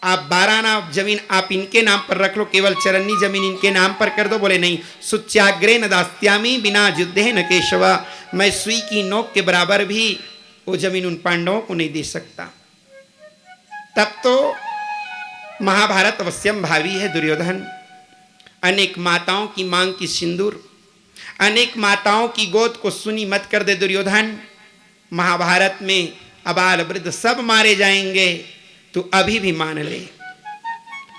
S1: आप 12 आना जमीन आप इनके नाम पर रख लो, केवल चरन्नी जमीन इनके नाम पर कर दो। बोले नहीं, सुच्याग्रे न दास्यामी बिना युद्धे न केशवा, मैं सुई की नोक के बराबर भी वो जमीन उन पांडवों को नहीं दे सकता। तब तो महाभारत अवश्यम भावी है दुर्योधन। अनेक माताओं की मांग की सिंदूर, अनेक माताओं की गोद को सुनी मत कर दे दुर्योधन। महाभारत में अबाल वृद्ध सब मारे जाएंगे, तू अभी भी मान ले।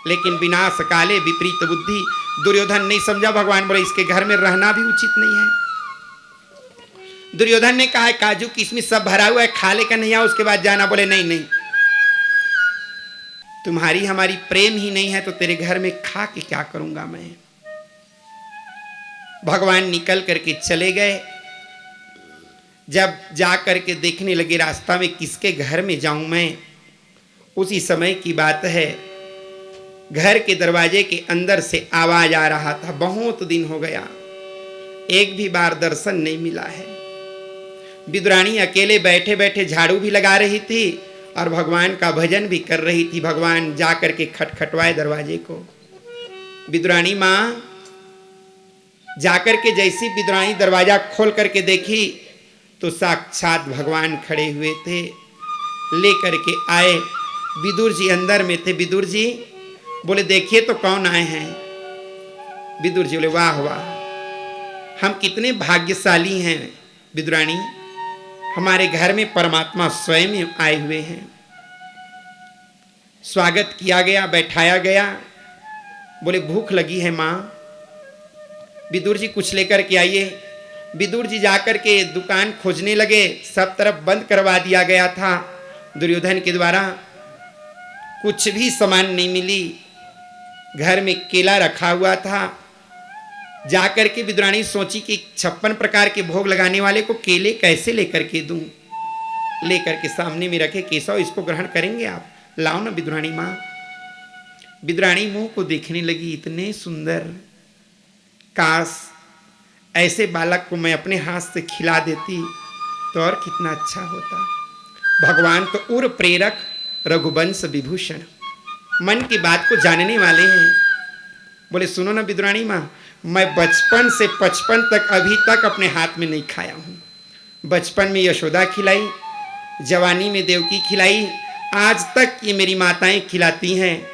S1: लेकिन विनाश काले विपरीत बुद्धि, दुर्योधन नहीं समझा। भगवान बोले इसके घर में रहना भी उचित नहीं है। दुर्योधन ने कहा काजू किशमिश सब भरा हुआ है, खा ले का नहीं आओ उसके बाद जाना। बोले नहीं नहीं, तुम्हारी हमारी प्रेम ही नहीं है तो तेरे घर में खा के क्या करूंगा मैं। भगवान निकल करके चले गए। जब जा करके देखने लगे रास्ता में किसके घर में जाऊं मैं, उसी समय की बात है, घर के दरवाजे के अंदर से आवाज आ रहा था। बहुत दिन हो गया, एक भी बार दर्शन नहीं मिला है। विदुरानी अकेले बैठे बैठे झाड़ू भी लगा रही थी और भगवान का भजन भी कर रही थी। भगवान जा करके खटखटवाए दरवाजे को। विदुरानी माँ जाकर के जैसी विदुरानी दरवाजा खोल करके देखी तो साक्षात भगवान खड़े हुए थे। लेकर के आए, विदुर जी अंदर में थे। विदुर जी बोले देखिए तो कौन आए हैं। विदुर जी बोले वाह वाह, हम कितने भाग्यशाली हैं विदुरानी, हमारे घर में परमात्मा स्वयं आए हुए हैं। स्वागत किया गया, बैठाया गया। बोले भूख लगी है माँ। विदुर जी कुछ लेकर के आइए। विदुर जी जाकर के दुकान खोजने लगे, सब तरफ बंद करवा दिया गया था दुर्योधन के द्वारा। कुछ भी सामान नहीं मिली। घर में केला रखा हुआ था। जाकर के विदुरानी सोची कि 56 प्रकार के भोग लगाने वाले को केले कैसे लेकर के दूं। लेकर के सामने में रखे, केशव इसको ग्रहण करेंगे आप? लाओ ना विदुरानी माँ। विदुरानी मुंह को देखने लगी, इतने सुंदर, काश ऐसे बालक को मैं अपने हाथ से खिला देती तो और कितना अच्छा होता। भगवान तो उर प्रेरक रघुवंश विभूषण, मन की बात को जानने वाले हैं। बोले सुनो ना विदुरानी माँ, मैं बचपन से 55 तक अभी तक अपने हाथ में नहीं खाया हूँ। बचपन में यशोदा खिलाई, जवानी में देवकी खिलाई, आज तक ये मेरी माताएं खिलाती हैं।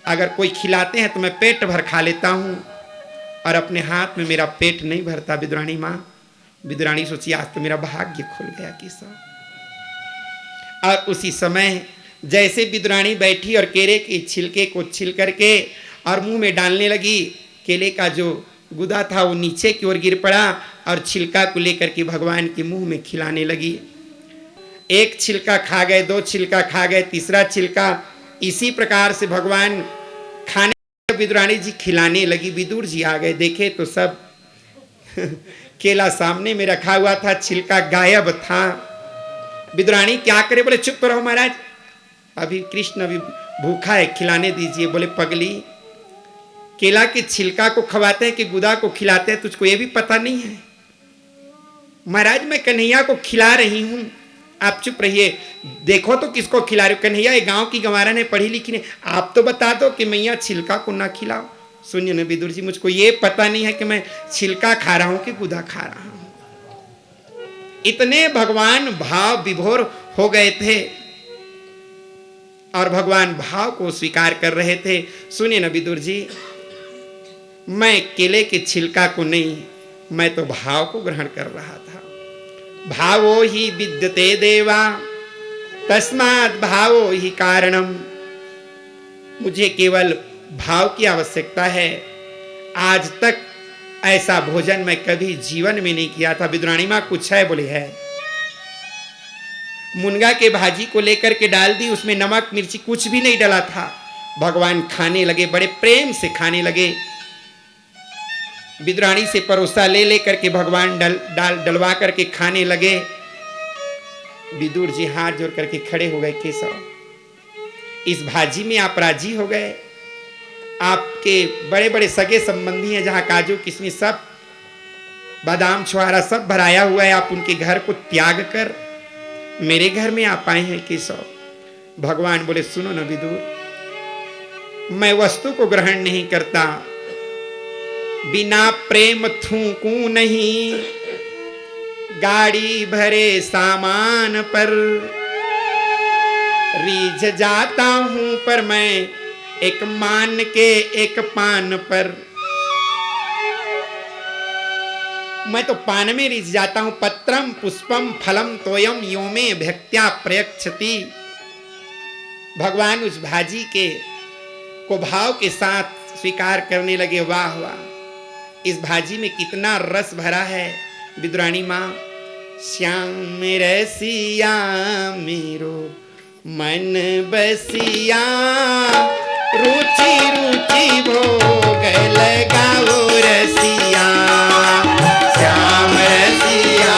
S1: अगर कोई खिलाते हैं तो मैं पेट भर खा लेता हूँ, और अपने हाथ में मेरा पेट नहीं भरता विदुरानी माँ। विदुरानी सोची आज तो मेरा भाग्य खुल गया केशव। और उसी समय जैसे विदुरानी बैठी और केले के छिलके को छिल करके और मुंह में डालने लगी, केले का जो गुदा था वो नीचे की ओर गिर पड़ा और छिलका को लेकर के भगवान के मुंह में खिलाने लगी। एक छिलका खा गए, 2 छिलका खा गए, तीसरा छिलका, इसी प्रकार से भगवान खाने, विदुरानी जी खिलाने लगी। विदुर जी आ गए, देखे तो सब केला सामने में रखा हुआ था, छिलका गायब था। विदुरानी क्या करे? बोले चुप रहो महाराज, अभी कृष्ण अभी भूखा है, खिलाने दीजिए। बोले पगली, केला के छिलका को खवाते हैं कि गुदा को खिलाते हैं, तुझको ये भी पता नहीं है? महाराज मैं कन्हैया को खिला रही हूं, आप चुप रहिए, देखो तो किसको खिला रहे हो? कन्हैया ये गांव की गंवारन है, पढ़ी लिखी ने, आप तो बता दो कि मैया छिलका को ना खिलाओ। सुनिए ना विदुर जी, मुझको ये पता नहीं है कि मैं छिलका खा रहा हूं कि गुदा खा रहा हूं। इतने भगवान भाव विभोर हो गए थे और भगवान भाव को स्वीकार कर रहे थे। सुनिए ना विदुर जी, मैं केले के छिलका को नहीं, मैं तो भाव को ग्रहण कर रहा था। भावो ही विद्यते देवा तस्मात् भावो ही कारणम, मुझे केवल भाव की आवश्यकता है। आज तक ऐसा भोजन मैं कभी जीवन में नहीं किया था। विदुरानी माँ कुछ है? बोले है। मुनगा के भाजी को लेकर के डाल दी, उसमें नमक मिर्ची कुछ भी नहीं डला था। भगवान खाने लगे, बड़े प्रेम से खाने लगे। विदुरानी से परोसा ले लेकर के भगवान डलवा करके खाने लगे। विदुर जी हाथ जोड़ करके खड़े हो गए, केशव इस भाजी में आप राजी हो गए? आपके बड़े बड़े सगे संबंधी हैं, जहां काजू किशमिश सब बादाम छुआरा सब भराया हुआ है, आप उनके घर को त्याग कर मेरे घर में आप आए हैं केशव। भगवान बोले सुनो न विदुर, मैं वस्तु को ग्रहण नहीं करता, बिना प्रेम थूकूं नहीं, गाड़ी भरे सामान पर रीझ जाता हूं, पर मैं एक मान के एक पान पर, मैं तो पान में रीझ जाता हूं। पत्रम पुष्पम फलम तोयम यो में भक्त्या प्रयक्षति। भगवान उस भाजी के को भाव के साथ स्वीकार करने लगे। वाह वाह, इस भाजी में कितना रस भरा है। विदुरानी माँ, श्याम रसिया मेरो मन बसिया, रुचि रुचि भोग लगाओ रसिया, श्याम रसिया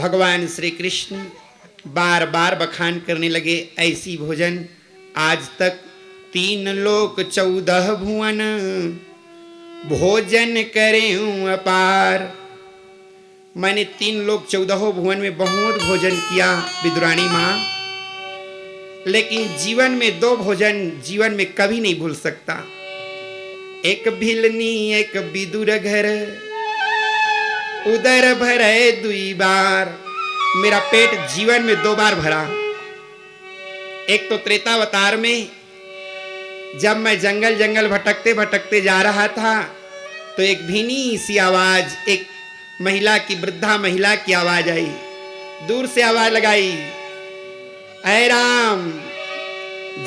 S1: भगवान श्री कृष्ण बार बार बखान करने लगे, ऐसी भोजन आज तक 3 लोक 14 भुवन भोजन करे हूँ अपार। मैंने 3 लोक 14 भुवन में बहुत भोजन किया विदुरानी माँ, लेकिन जीवन में 2 भोजन जीवन में कभी नहीं भूल सकता। एक भिलनी एक विदुर घर, उदर भरे 2 बार। मेरा पेट जीवन में 2 बार भरा। एक तो त्रेतावतार में जब मैं जंगल जंगल भटकते भटकते जा रहा था तो एक भीनी सी आवाज, एक महिला की, वृद्धा महिला की आवाज आई। दूर से आवाज लगाई, ऐ राम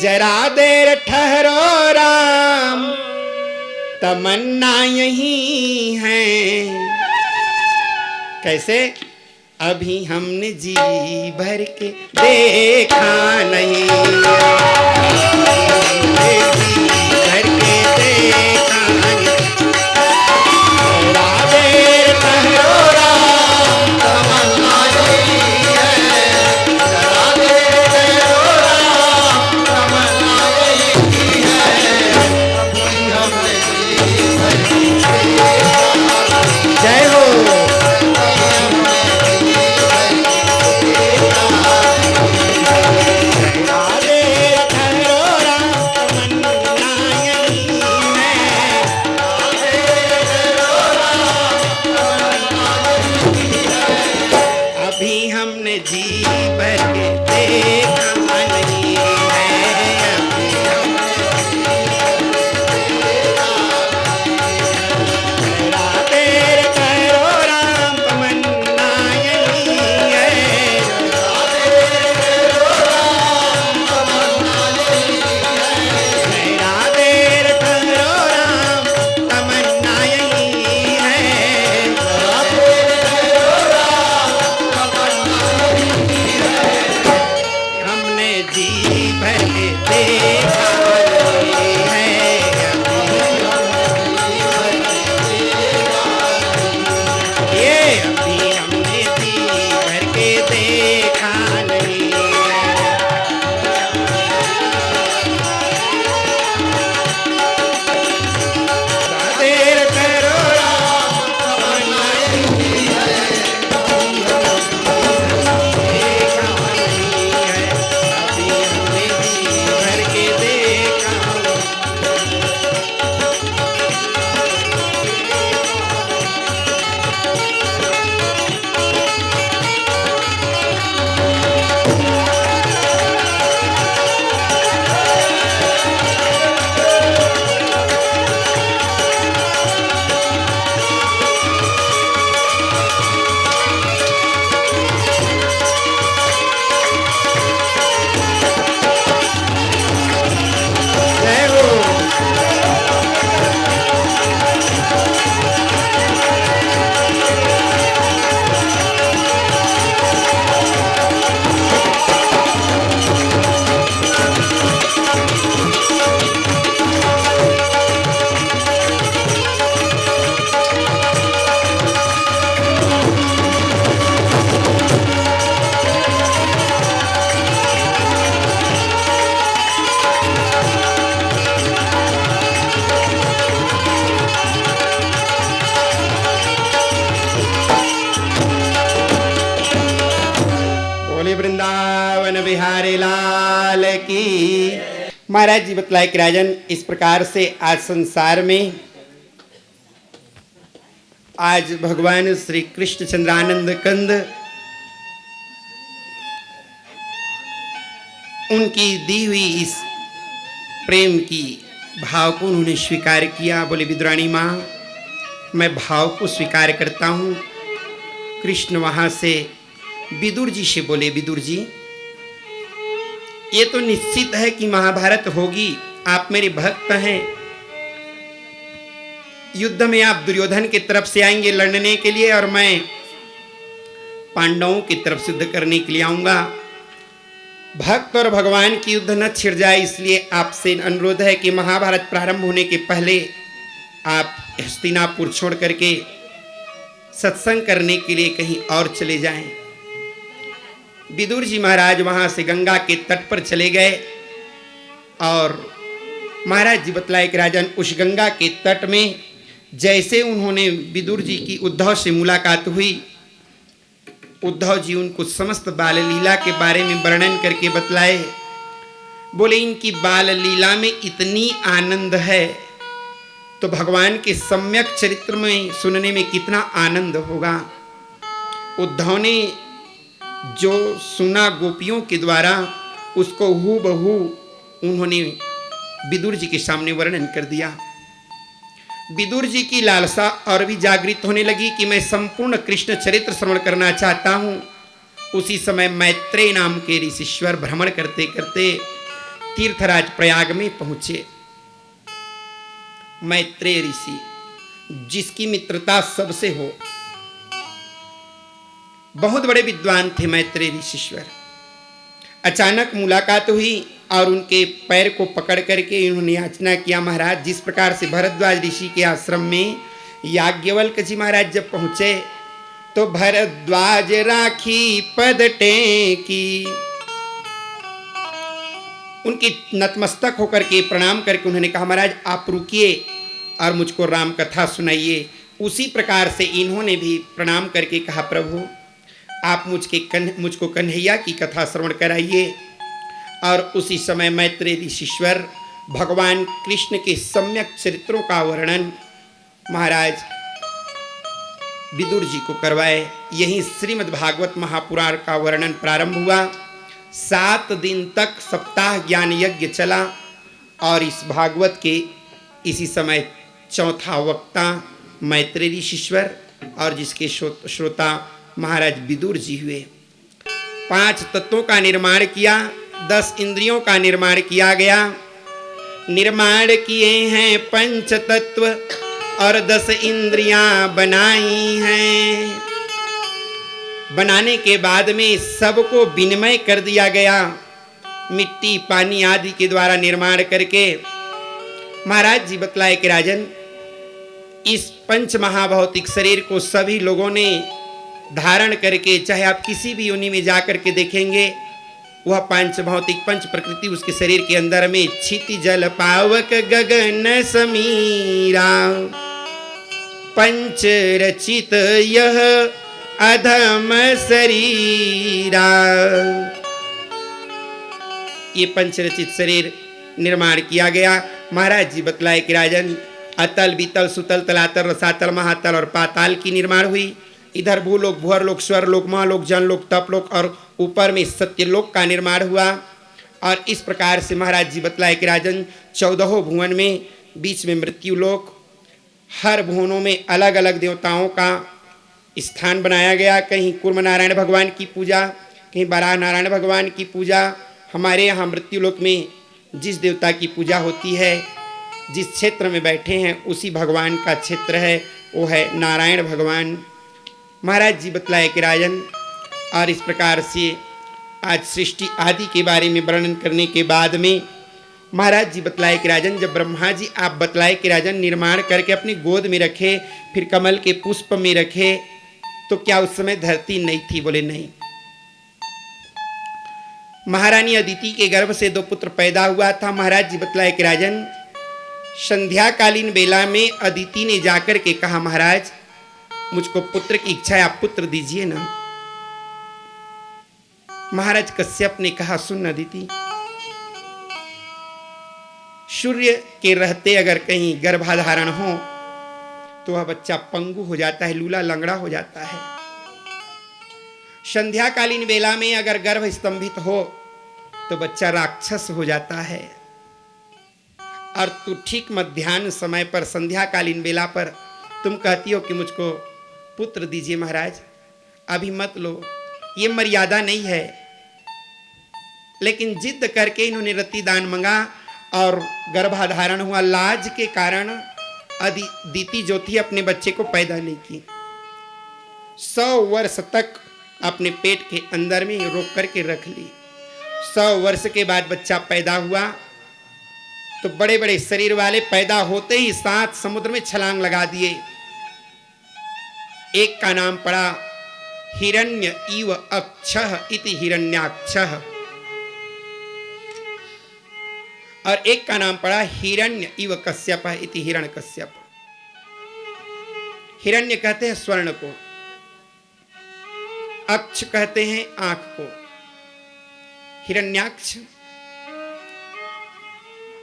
S1: जरा देर ठहरो राम, तमन्ना यही है। कैसे? अभी हमने जी भर के देखा नहीं, जी भर के देखा नहीं। राधे ठहरो राम, तमन्ना यही है। राधे ठहरो राम, तमन्ना यही है। अभी हमने जी भर के देखा। जय हो। वृंदावन बिहारी लाल की। महाराज जी बतलाए कि राजन, इस प्रकार से आज संसार में आज भगवान श्री कृष्ण चंद्रानंद कंद उनकी दी हुई इस प्रेम की भाव को उन्होंने स्वीकार किया। बोले विदुरानी माँ, मैं भाव को स्वीकार करता हूँ। कृष्ण वहां से विदुर जी से बोले, विदुर जी ये तो निश्चित है कि महाभारत होगी, आप मेरे भक्त हैं। युद्ध में आप दुर्योधन की तरफ से आएंगे लड़ने के लिए और मैं पांडवों की तरफ से युद्ध करने के लिए आऊंगा। भक्त और भगवान की युद्ध न छिड़ जाए, इसलिए आपसे अनुरोध है कि महाभारत प्रारंभ होने के पहले आप हस्तिनापुर छोड़ करके सत्संग करने के लिए कहीं और चले जाएं। विदुर जी महाराज वहां से गंगा के तट पर चले गए और महाराज जी बतलाए कि राजन उस गंगा के तट में जैसे उन्होंने विदुर जी की उद्धव से मुलाकात हुई, उद्धव जी उनको समस्त बाल लीला के बारे में वर्णन करके बतलाए। बोले इनकी बाल लीला में इतनी आनंद है तो भगवान के सम्यक चरित्र में सुनने में कितना आनंद होगा। उद्धव ने जो सुना गोपियों के द्वारा उसको हूबहू उन्होंने विदुर जी के सामने वर्णन कर दिया। विदुर जी की लालसा और भी जागृत होने लगी कि मैं संपूर्ण कृष्ण चरित्र श्रवण करना चाहता हूं। उसी समय मैत्रेय नाम के ऋषिश्वर भ्रमण करते करते तीर्थराज प्रयाग में पहुंचे। मैत्रेय ऋषि जिसकी मित्रता सबसे हो, बहुत बड़े विद्वान थे मैत्रेय ऋषिश्वर। अचानक मुलाकात हुई और उनके पैर को पकड़ करके इन्होंने याचना किया, महाराज जिस प्रकार से भरद्वाज ऋषि के आश्रम में याज्ञवल्क्य जी महाराज जब पहुंचे तो भरद्वाज राखी पद टेकी, उनकी नतमस्तक होकर के प्रणाम करके उन्होंने कहा महाराज आप रुकिए और मुझको राम कथा सुनाइए। उसी प्रकार से इन्होंने भी प्रणाम करके कहा प्रभु आप मुझको कन्हैया की कथा श्रवण कराइए। और उसी समय मैत्रेय ऋषिश्वर भगवान कृष्ण के सम्यक चरित्रों का वर्णन महाराज विदुर जी को करवाए। यही श्रीमद् भागवत महापुराण का वर्णन प्रारंभ हुआ। 7 दिन तक सप्ताह ज्ञान यज्ञ चला और इस भागवत के इसी समय चौथा वक्ता मैत्रेय ऋषिश्वर और जिसके श्रोता महाराज विदुर जी हुए। 5 तत्वों का निर्माण किया, 10 इंद्रियों का निर्माण किया गया। निर्माण किए हैं 5 तत्व और 10 इंद्रियां बनाई हैं। बनाने के बाद में सबको विनिमय कर दिया गया, मिट्टी पानी आदि के द्वारा निर्माण करके। महाराज जी बतलाए कि राजन इस पंच महाभौतिक शरीर को सभी लोगों ने धारण करके, चाहे आप किसी भी योनि में जाकर के देखेंगे वह पंच भौतिक पंच प्रकृति उसके शरीर के अंदर में क्षिति जल पावक गगन समीरा पंच रचित यह अधम शरीरा। ये पंच रचित शरीर निर्माण किया गया। महाराज जी बतलाए कि राजन अतल बीतल सुतल तलातल रसातल महातल और पाताल की निर्माण हुई। इधर भूलोक भुअरलोक स्वर्लोक महालोक जनलोक तपलोक और ऊपर में सत्यलोक का निर्माण हुआ। और इस प्रकार से महाराज जी बतलाए कि राजन 14 भुवन में बीच में मृत्यु लोक, हर भुवनों में अलग अलग देवताओं का स्थान बनाया गया। कहीं कूर्म नारायण भगवान की पूजा, कहीं बराह नारायण भगवान की पूजा। हमारे यहाँ मृत्यु लोक में जिस देवता की पूजा होती है, जिस क्षेत्र में बैठे हैं उसी भगवान का क्षेत्र है, वो है नारायण भगवान। महाराज जी बतलाए कि राजन और इस प्रकार से आज सृष्टि आदि के बारे में वर्णन करने के बाद में महाराज जी बतलाए कि राजन जब ब्रह्मा जी आप बतलाए कि राजन निर्माण करके अपनी गोद में रखे, फिर कमल के पुष्प में रखे, तो क्या उस समय धरती नहीं थी? बोले नहीं। महारानी अदिति के गर्भ से 2 पुत्र पैदा हुआ था। महाराज जी बतलाए कि राजन संध्याकालीन बेला में अदिति ने जाकर के कहा महाराज मुझको पुत्र की इच्छा है, आप पुत्र दीजिए ना। महाराज कश्यप ने कहा सुन अदिति, सूर्य के रहते अगर कहीं गर्भाधारण हो तो वह बच्चा पंगु हो जाता है, लूला लंगड़ा हो जाता है। संध्याकालीन बेला में अगर गर्भ स्तंभित हो तो बच्चा राक्षस हो जाता है। और तू ठीक मध्याह्न समय पर संध्याकालीन बेला पर तुम कहती हो कि मुझको पुत्र दीजिए महाराज, अभी मत लो, ये मर्यादा नहीं है। लेकिन जिद करके इन्होंने रतिदान मंगा और गर्भाधारण हुआ। लाज के कारण अदिति जो थी अपने बच्चे को पैदा नहीं की। 100 वर्ष तक अपने पेट के अंदर में रोक करके रख ली। 100 वर्ष के बाद बच्चा पैदा हुआ तो बड़े बड़े शरीर वाले पैदा होते ही 7 समुद्र में छलांग लगा दिए। एक का नाम पड़ा हिरण्य इव अक्षः इति हिरण्याक्षः, और एक का नाम पड़ा हिरण्य इव कश्यप इति हिरण्यकश्यप। हिरण्य कहते हैं स्वर्ण को, अक्ष कहते हैं आंख को, हिरण्याक्ष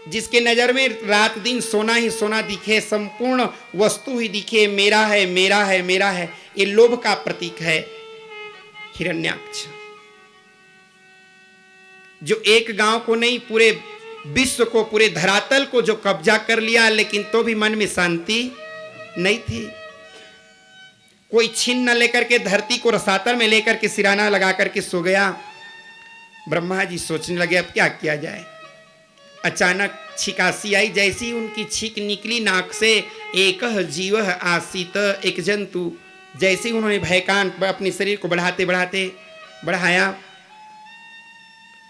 S1: जिसके नजर में रात दिन सोना ही सोना दिखे, संपूर्ण वस्तु ही दिखे, मेरा है मेरा है मेरा है, ये लोभ का प्रतीक है हिरण्याक्ष। जो एक गांव को नहीं पूरे विश्व को, पूरे धरातल को जो कब्जा कर लिया, लेकिन तो भी मन में शांति नहीं थी। कोई छीन न लेकर के धरती को रसातल में लेकर के सिराना लगा करके सो गया। ब्रह्मा जी सोचने लगे अब क्या किया जाए। अचानक छिकासी आई, जैसी उनकी छींक निकली नाक से, एक जीव आसीत, एक जंतु, जैसे उन्होंने भयकान अपने शरीर को बढ़ाते बढ़ाते बढ़ाया,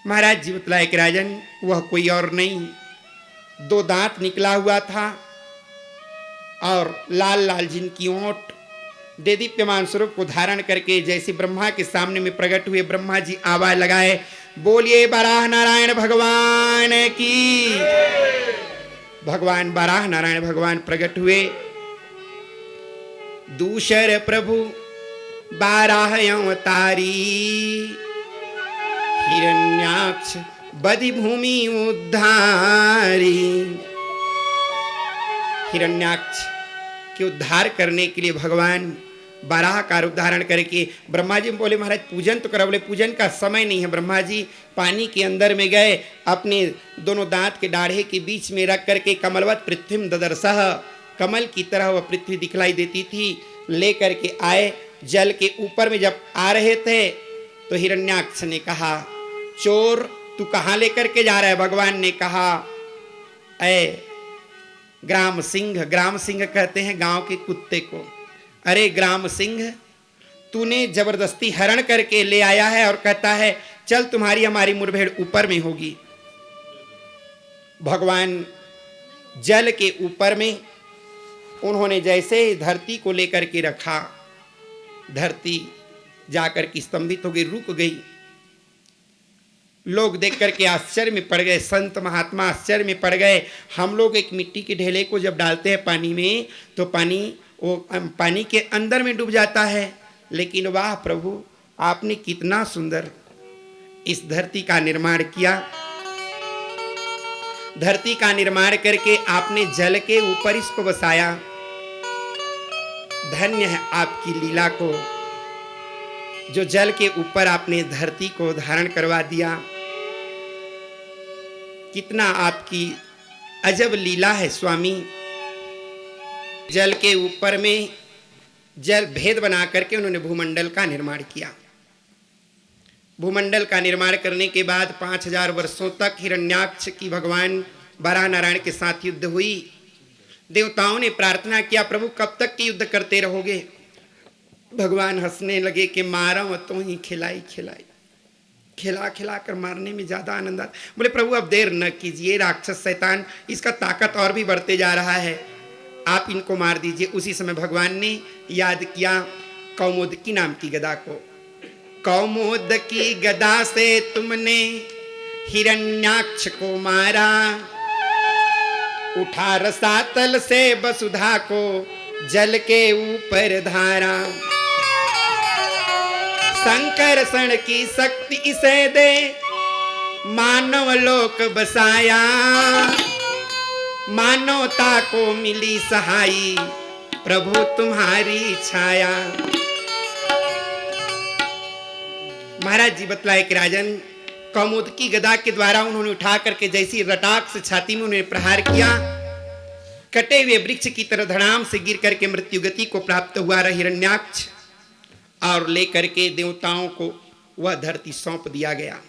S1: महाराज जी बतलाए कि राजन वह कोई और नहीं, 2 दांत निकला हुआ था और लाल लाल जिनकी ओंठ, देदीप्यमान स्वरूप को धारण करके जैसे ब्रह्मा के सामने में प्रकट हुए। ब्रह्मा जी आवाज लगाए, बोलिए बाराह नारायण भगवान की। भगवान बाराह नारायण भगवान प्रकट हुए। दूसर प्रभु बाराह अवतारी, हिरण्याक्ष बदि भूमि उद्धारी। हिरण्याक्ष के उद्धार करने के लिए भगवान बाराह का रूप धारण करके ब्रह्मा जी बोले महाराज पूजन तो करो। बोले पूजन का समय नहीं है। ब्रह्मा जी पानी के अंदर में गए, अपने दोनों दांत के दाढ़े के बीच में रख करके कमलवत पृथ्वी ददर्शः, कमल की तरह वह पृथ्वी दिखलाई देती थी, ले करके आए। जल के ऊपर में जब आ रहे थे तो हिरण्याक्ष ने कहा, चोर तू कहाँ लेकर के जा रहा है? भगवान ने कहा, ऐ ग्राम सिंह, ग्राम सिंह कहते हैं गांव के कुत्ते को, अरे ग्राम सिंह तूने जबरदस्ती हरण करके ले आया है और कहता है चल तुम्हारी हमारी मुठभेड़ ऊपर में होगी। भगवान जल के ऊपर में उन्होंने जैसे धरती को लेकर के रखा, धरती जाकर के स्तंभित हो गई, रुक गई। लोग देख करके आश्चर्य में पड़ गए, संत महात्मा आश्चर्य में पड़ गए। हम लोग एक मिट्टी के ढेले को जब डालते हैं पानी में तो पानी के अंदर में डूब जाता है, लेकिन वाह प्रभु आपने कितना सुंदर इस धरती का निर्माण किया। धरती का निर्माण करके आपने जल के ऊपर इसको बसाया। धन्य है आपकी लीला को, जो जल के ऊपर आपने धरती को धारण करवा दिया। कितना आपकी अजब लीला है स्वामी। जल के ऊपर में जल भेद बना करके उन्होंने भूमंडल का निर्माण किया। भूमंडल का निर्माण करने के बाद 5000 वर्षों तक हिरण्याक्ष की भगवान बाराह नारायण के साथ युद्ध हुई। देवताओं ने प्रार्थना किया, प्रभु कब तक की युद्ध करते रहोगे? भगवान हंसने लगे कि मारा तो ही खिलाई खिलाई, खिला खिला कर मारने में ज्यादा आनंद आता। बोले प्रभु अब देर न कीजिए, राक्षस शैतान इसका ताकत और भी बढ़ते जा रहा है, आप इनको मार दीजिए। उसी समय भगवान ने याद किया कौमोदकी नाम की गदा को। कौमोदकी गदा से तुमने हिरण्याक्ष को मारा, उठा रसातल से वसुधा को जल के ऊपर धारा। संकर्षण की शक्ति इसे दे, मानव लोक बसाया। मानवता को मिली सहाई, प्रभु तुम्हारी छाया। महाराज जी बतलाए कि राजन कौमुदकी गदा के द्वारा उन्होंने उठा करके जैसी रटाक से छाती में उन्हें प्रहार किया, कटे हुए वृक्ष की तरह धड़ाम से गिर करके मृत्यु गति को प्राप्त हुआ हिरण्याक्ष, और लेकर के देवताओं को वह धरती सौंप दिया गया।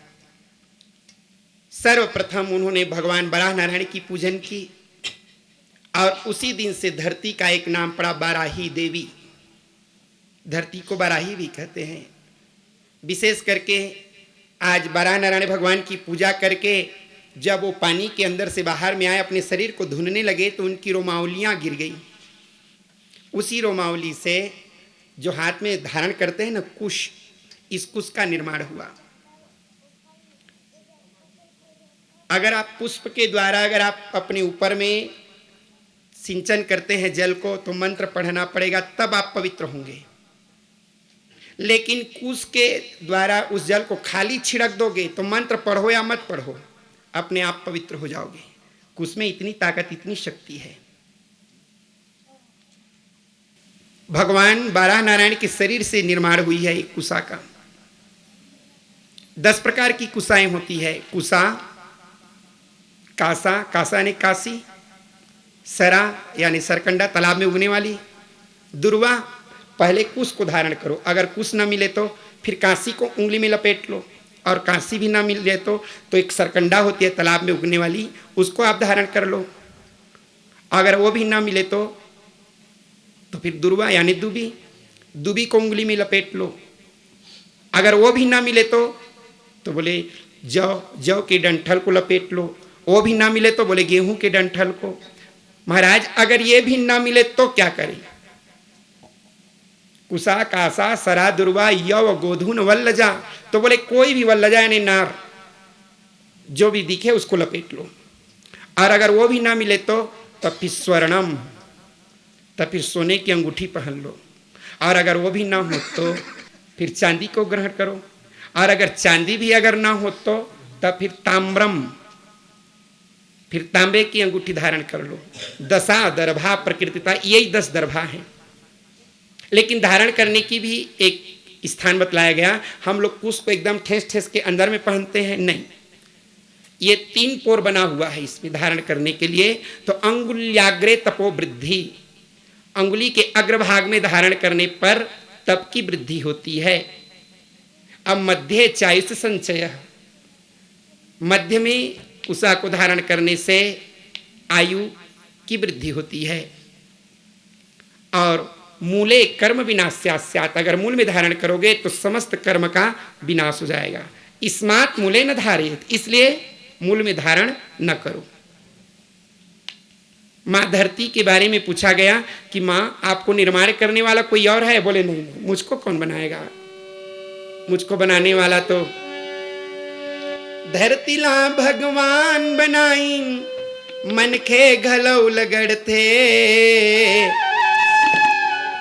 S1: सर्वप्रथम उन्होंने भगवान बाराह नारायण की पूजन की, और उसी दिन से धरती का एक नाम पड़ा बाराही देवी। धरती को बाराही भी कहते हैं। विशेष करके आज बाराह नारायण भगवान की पूजा करके जब वो पानी के अंदर से बाहर में आए, अपने शरीर को धुनने लगे तो उनकी रोमावलियां गिर गई। उसी रोमावली से जो हाथ में धारण करते हैं ना कुश, इस कुश का निर्माण हुआ। अगर आप पुष्प के द्वारा अगर आप अपने ऊपर में सिंचन करते हैं जल को, तो मंत्र पढ़ना पड़ेगा, तब आप पवित्र होंगे। लेकिन कुश के द्वारा उस जल को खाली छिड़क दोगे तो मंत्र पढ़ो या मत पढ़ो, अपने आप पवित्र हो जाओगे। कुश में इतनी ताकत, इतनी शक्ति है। भगवान बारह नारायण के शरीर से निर्माण हुई है एक कुशा का। 10 प्रकार की कुशाएं होती है। कुशा, कासा, कासा यानी काशी, सरा यानी सरकंडा तालाब में उगने वाली, दुर्वा, पहले कुश को धारण करो, अगर कुश न मिले तो फिर काशी को उंगली में लपेट लो, और काशी भी ना मिले तो एक सरकंडा होती है तालाब में उगने वाली, उसको आप धारण कर लो। अगर वो भी ना मिले तो फिर दुर्वा यानी दुबी, दुबी को उंगली में लपेट लो। अगर वो भी ना मिले तो बोले जौ के डंठल को लपेट लो, वो भी ना मिले तो बोले गेहूं के डंठल को। महाराज अगर ये भी ना मिले तो क्या करें? कुशा, कासा, सरा, दुर्वा, यव, गोधून, वल्लजा, तो बोले कोई भी वल्लजा यानी नार जो भी दिखे उसको लपेट लो। और अगर वो भी ना मिले तो तब फिर स्वर्णम, तब फिर सोने की अंगूठी पहन लो। और अगर वो भी ना हो तो फिर चांदी को ग्रहण करो। और अगर चांदी भी अगर ना हो तो तब फिर ताम्रम, फिर तांबे की अंगूठी धारण कर लो। 10 दर्भा प्रकृतिता, यही 10 दर्भा हैं। लेकिन धारण करने की भी एक स्थान बतलाया गया। हम लोग कुश को एकदम ठेस ठेस के अंदर में पहनते हैं, नहीं, ये 3 पोर बना हुआ है इसमें धारण करने के लिए। तो अंगुल्याग्रे तपो वृद्धि, अंगुली के अग्रभाग में धारण करने पर तप की वृद्धि होती है। अब मध्य चायुष संचय, मध्य में कुशा को धारण करने से आयु की वृद्धि होती है। और मूले कर्म विनाश्यात्, अगर मूल में धारण करोगे तो समस्त कर्म का विनाश हो जाएगा। इस्मात् मूले न धारेत, इसलिए मूल में धारण न करो। माँ धरती के बारे में पूछा गया कि माँ आपको निर्माण करने वाला कोई और है? बोले नहीं, मुझको कौन बनाएगा, मुझको बनाने वाला तो धरती ला भगवान बनाई, मन खे घलौ लगड़थे,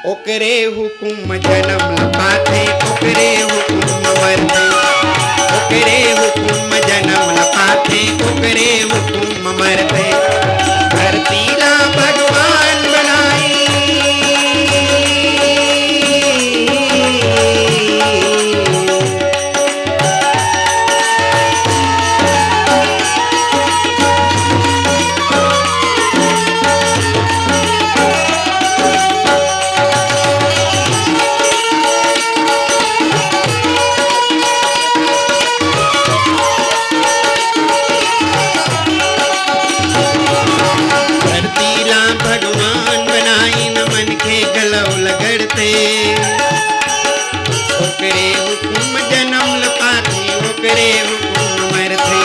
S1: ओकरे हुकुम जन्म लपाथे, ओकरे हुकुम मरथे, ओकरे हुकुम जन्म लपाथे, ओकरे हुकुम मरथे। धरती ला भगवान बनाई, ओकरे हुकुम जन्म लपाथे, ओकरे हुकुम मरथे।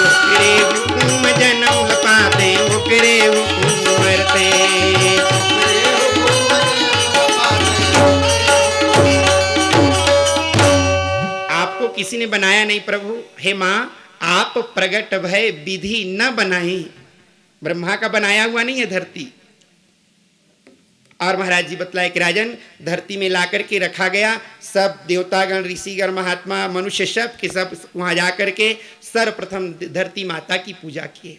S1: ओकरे हुकुम जन्म लपाथे, ओकरे हुकुम मरथे। आपको किसी ने बनाया नहीं प्रभु, हे माँ आप प्रगट भय विधि न बनाई। ब्रह्मा का बनाया हुआ नहीं है धरती। और महाराज जी बतलाए कि राजन धरती में लाकर के रखा गया, सब देवतागण, ऋषिगण, महात्मा, मनुष्य सब के सब वहाँ जा कर के सर्वप्रथम धरती माता की पूजा किए।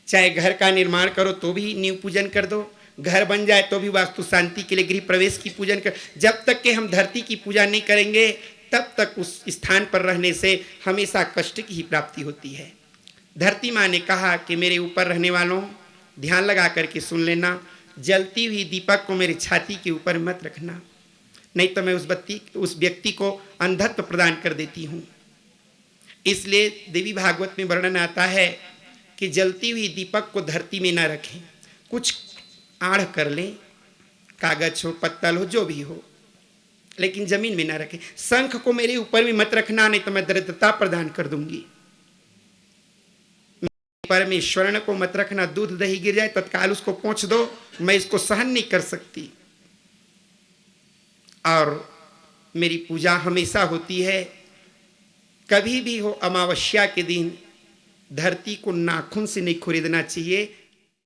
S1: चाहे घर का निर्माण करो तो भी नींव पूजन कर दो, घर बन जाए तो भी वास्तु शांति के लिए गृह प्रवेश की पूजन कर। जब तक कि हम धरती की पूजा नहीं करेंगे तब तक उस स्थान पर रहने से हमेशा कष्ट की ही प्राप्ति होती है। धरती माँ ने कहा कि मेरे ऊपर रहने वालों ध्यान लगा करके सुन लेना, जलती हुई दीपक को मेरी छाती के ऊपर मत रखना, नहीं तो मैं उस व्यक्ति को अंधत्व प्रदान कर देती हूँ। इसलिए देवी भागवत में वर्णन आता है कि जलती हुई दीपक को धरती में ना रखें, कुछ आढ़ कर लें, कागज हो, पत्तल हो, जो भी हो, लेकिन जमीन में ना रखें। शंख को मेरे ऊपर भी मत रखना, नहीं तो मैं दरिद्रता प्रदान कर दूंगी। परमेश्वरण को मत रखना, दूध दही गिर जाए तत्काल उसको पोंछ दो, मैं इसको सहन नहीं कर सकती। और मेरी पूजा हमेशा होती है, कभी भी हो अमावस्या के दिन धरती को नाखून से नहीं खुरीदना चाहिए,